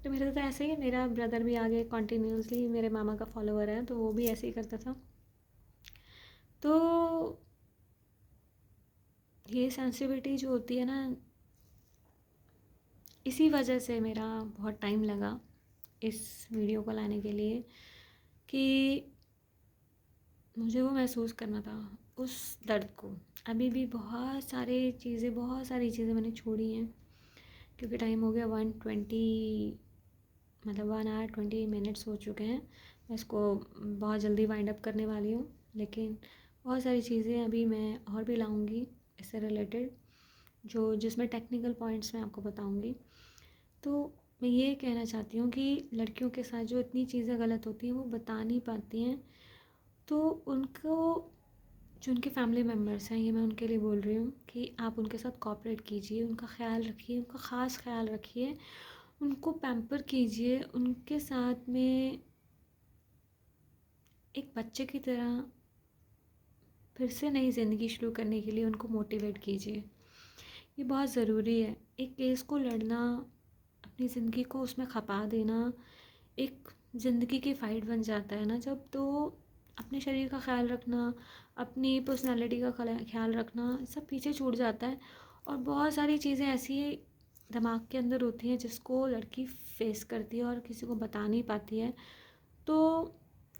तो मेरे साथ ऐसे ही मेरा ब्रदर भी आगे कॉन्टीन्यूसली मेरे मामा का फॉलोवर है, तो वो भी ऐसे ही करता था। तो ये सेंसिटिविटी जो होती है ना, इसी वजह से मेरा बहुत टाइम लगा इस वीडियो को लाने के लिए, कि मुझे वो महसूस करना था उस दर्द को। अभी भी बहुत सारी चीज़ें मैंने छोड़ी हैं, क्योंकि टाइम हो गया 1:20, मतलब 1 hour 20 minutes हो चुके हैं। मैं इसको बहुत जल्दी वाइंड अप करने वाली हूँ, लेकिन बहुत सारी चीज़ें अभी मैं और भी लाऊंगी इससे रिलेटेड, जिसमें टेक्निकल पॉइंट्स मैं आपको बताऊंगी। तो मैं ये कहना चाहती हूँ कि लड़कियों के साथ जो इतनी चीज़ें गलत होती हैं वो बता नहीं पाती हैं, तो उनको, जो उनके फैमिली मेम्बर्स हैं, ये मैं उनके लिए बोल रही हूँ कि आप उनके साथ कोऑपरेट कीजिए, उनका ख्याल रखिए, उनका ख़ास ख्याल रखिए, उनको पैम्पर कीजिए, उनके साथ में एक बच्चे की तरह फिर से नई ज़िंदगी शुरू करने के लिए उनको मोटिवेट कीजिए। ये बहुत ज़रूरी है। एक केस को लड़ना, अपनी ज़िंदगी को उसमें खपा देना, एक ज़िंदगी की फ़ाइट बन जाता है ना जब, तो अपने शरीर का ख्याल रखना, अपनी पर्सनालिटी का ख्याल रखना सब पीछे छूट जाता है। और बहुत सारी चीज़ें ऐसी दिमाग के अंदर होती हैं जिसको लड़की फेस करती है और किसी को बता नहीं पाती है, तो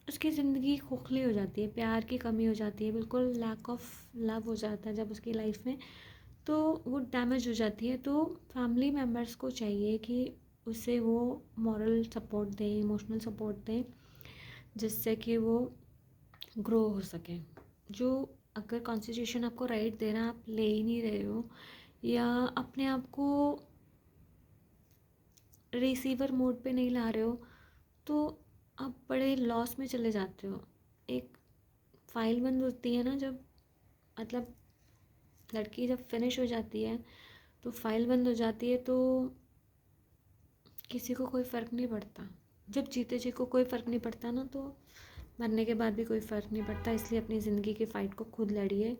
उसकी ज़िंदगी खोखली हो जाती है, प्यार की कमी हो जाती है, बिल्कुल लैक ऑफ लव हो जाता है जब उसकी लाइफ में, तो वो डैमेज हो जाती है। तो फैमिली मेम्बर्स को चाहिए कि उसे वो मॉरल सपोर्ट दें, इमोशनल सपोर्ट दें, जिससे कि वो ग्रो हो सके। जो अगर कॉन्स्टिट्यूशन आपको राइट दे रहा है, आप ले ही नहीं रहे हो, या अपने आप को रिसीवर मोड पे नहीं ला रहे हो, तो आप बड़े लॉस में चले जाते हो। एक फाइल बंद होती है ना जब, मतलब लड़की जब फिनिश हो जाती है तो फाइल बंद हो जाती है, तो किसी को कोई फ़र्क नहीं पड़ता। जब जीते जी को कोई फ़र्क नहीं पड़ता ना, तो मरने के बाद भी कोई फ़र्क नहीं पड़ता। इसलिए अपनी ज़िंदगी की फ़ाइट को खुद लड़िए,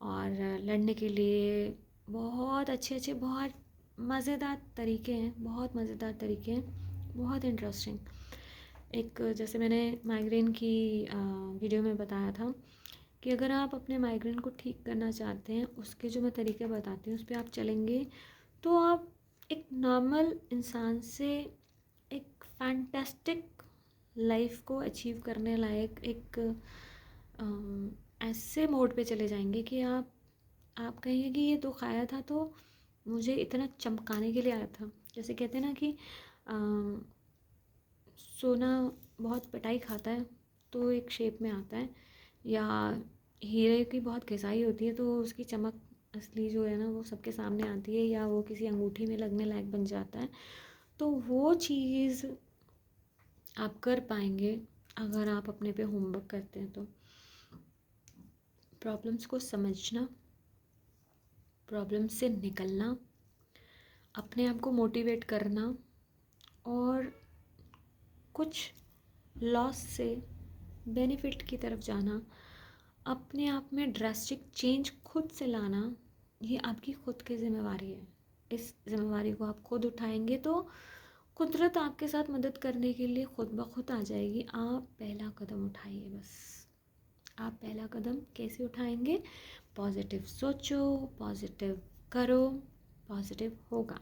और लड़ने के लिए बहुत अच्छे अच्छे, बहुत मज़ेदार तरीके हैं, बहुत मज़ेदार तरीके हैं, बहुत इंटरेस्टिंग। एक, जैसे मैंने माइग्रेन की वीडियो में बताया था कि अगर आप अपने माइग्रेन को ठीक करना चाहते हैं, उसके जो मैं तरीके बताती हूँ उस पर आप चलेंगे, तो आप एक नॉर्मल इंसान से एक फैंटास्टिक लाइफ को अचीव करने लायक एक ऐसे मोड पे चले जाएंगे कि आप कहेंगे कि ये दुख आया था तो मुझे इतना चमकाने के लिए आया था। जैसे कहते हैं ना कि सोना बहुत पिटाई खाता है तो एक शेप में आता है, या हीरे की बहुत घिसाई होती है तो उसकी चमक असली जो है ना वो सबके सामने आती है, या वो किसी अंगूठी में लगने लायक बन जाता है। तो वो चीज़ आप कर पाएंगे अगर आप अपने पे होमवर्क करते हैं। तो प्रॉब्लम्स को समझना, प्रॉब्लम से निकलना, अपने आप को मोटिवेट करना, और कुछ लॉस से बेनिफिट की तरफ जाना, अपने आप में ड्रास्टिक चेंज खुद से लाना, ये आपकी खुद की ज़िम्मेवारी है। इस ज़िम्मेवारी को आप खुद उठाएंगे तो कुदरत आपके साथ मदद करने के लिए खुद ब खुद आ जाएगी। आप पहला कदम उठाइए बस। आप पहला कदम कैसे उठाएंगे? पॉजिटिव सोचो, पॉजिटिव करो, पॉजिटिव होगा।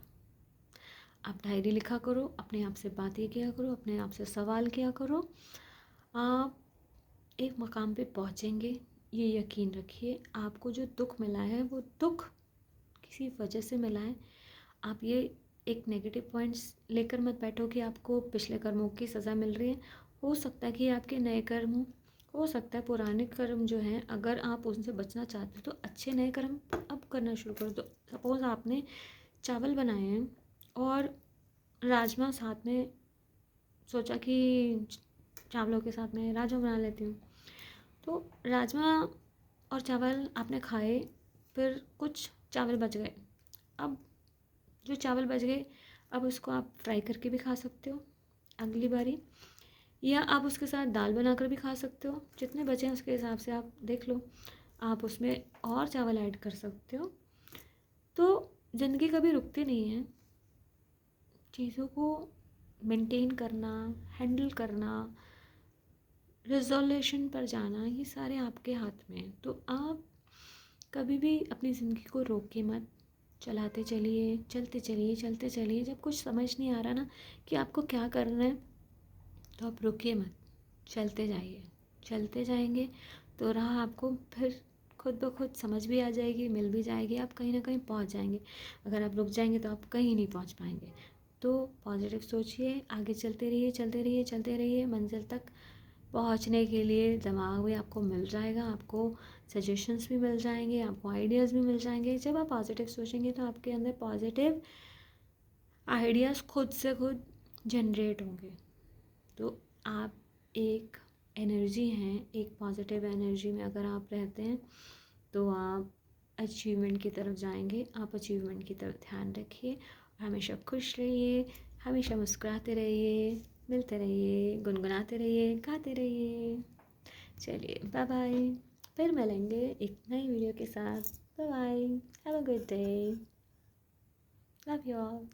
आप डायरी लिखा करो, अपने आप से बातें किया करो, अपने आप से सवाल किया करो। आप एक मकाम पे पहुँचेंगे, ये यकीन रखिए। आपको जो दुख मिला है वो दुख किसी वजह से मिला है। आप ये एक नेगेटिव पॉइंट्स लेकर मत बैठो कि आपको पिछले कर्मों की सज़ा मिल रही है। हो सकता है कि आपके नए कर्म हो सकता है पुराने कर्म जो हैं, अगर आप उनसे बचना चाहते हो तो अच्छे नए कर्म अब करना शुरू करो। तो सपोज़ आपने चावल बनाए हैं और राजमा साथ में, सोचा कि चावलों के साथ मैं राजमा बना लेती हूँ। तो राजमा और चावल आपने खाए, फिर कुछ चावल बच गए। अब जो चावल बच गए, अब उसको आप फ्राई करके भी खा सकते हो अगली बारी, या आप उसके साथ दाल बनाकर भी खा सकते हो। जितने बचे हैं उसके हिसाब से आप देख लो, आप उसमें और चावल ऐड कर सकते हो। तो ज़िंदगी कभी रुकती नहीं है। चीज़ों को मेंटेन करना, हैंडल करना, रिजोल्यूशन पर जाना, ये सारे आपके हाथ में हैं। तो आप कभी भी अपनी ज़िंदगी को रोके मत, चलाते चलिए, चलते चलिए, चलते चलिए। जब कुछ समझ नहीं आ रहा ना कि आपको क्या करना है, तो आप रुकिए मत, चलते जाइए। चलते जाएंगे तो राह आपको फिर खुद ब खुद समझ भी आ जाएगी, मिल भी जाएगी, आप कहीं ना कहीं पहुंच जाएंगे। अगर आप रुक जाएंगे तो आप कहीं नहीं पहुंच पाएंगे। तो पॉजिटिव सोचिए, आगे चलते रहिए, चलते रहिए, चलते रहिए। मंजिल तक पहुंचने के लिए दिमाग भी आपको मिल जाएगा, आपको सजेशंस भी मिल जाएंगे, आपको आइडियाज़ भी मिल जाएंगे। जब आप पॉजिटिव सोचेंगे तो आपके अंदर पॉजिटिव आइडियाज़ खुद से खुद जनरेट होंगे। तो आप एक एनर्जी हैं, एक पॉजिटिव एनर्जी में अगर आप रहते हैं तो आप अचीवमेंट की तरफ जाएंगे। आप अचीवमेंट की तरफ ध्यान रखिए, हमेशा खुश रहिए, हमेशा मुस्कुराते रहिए, मिलते रहिए, गुनगुनाते रहिए, गाते रहिए। चलिए बाय बाय, फिर मिलेंगे एक नई वीडियो के साथ। Bye bye, have a good day, love you all.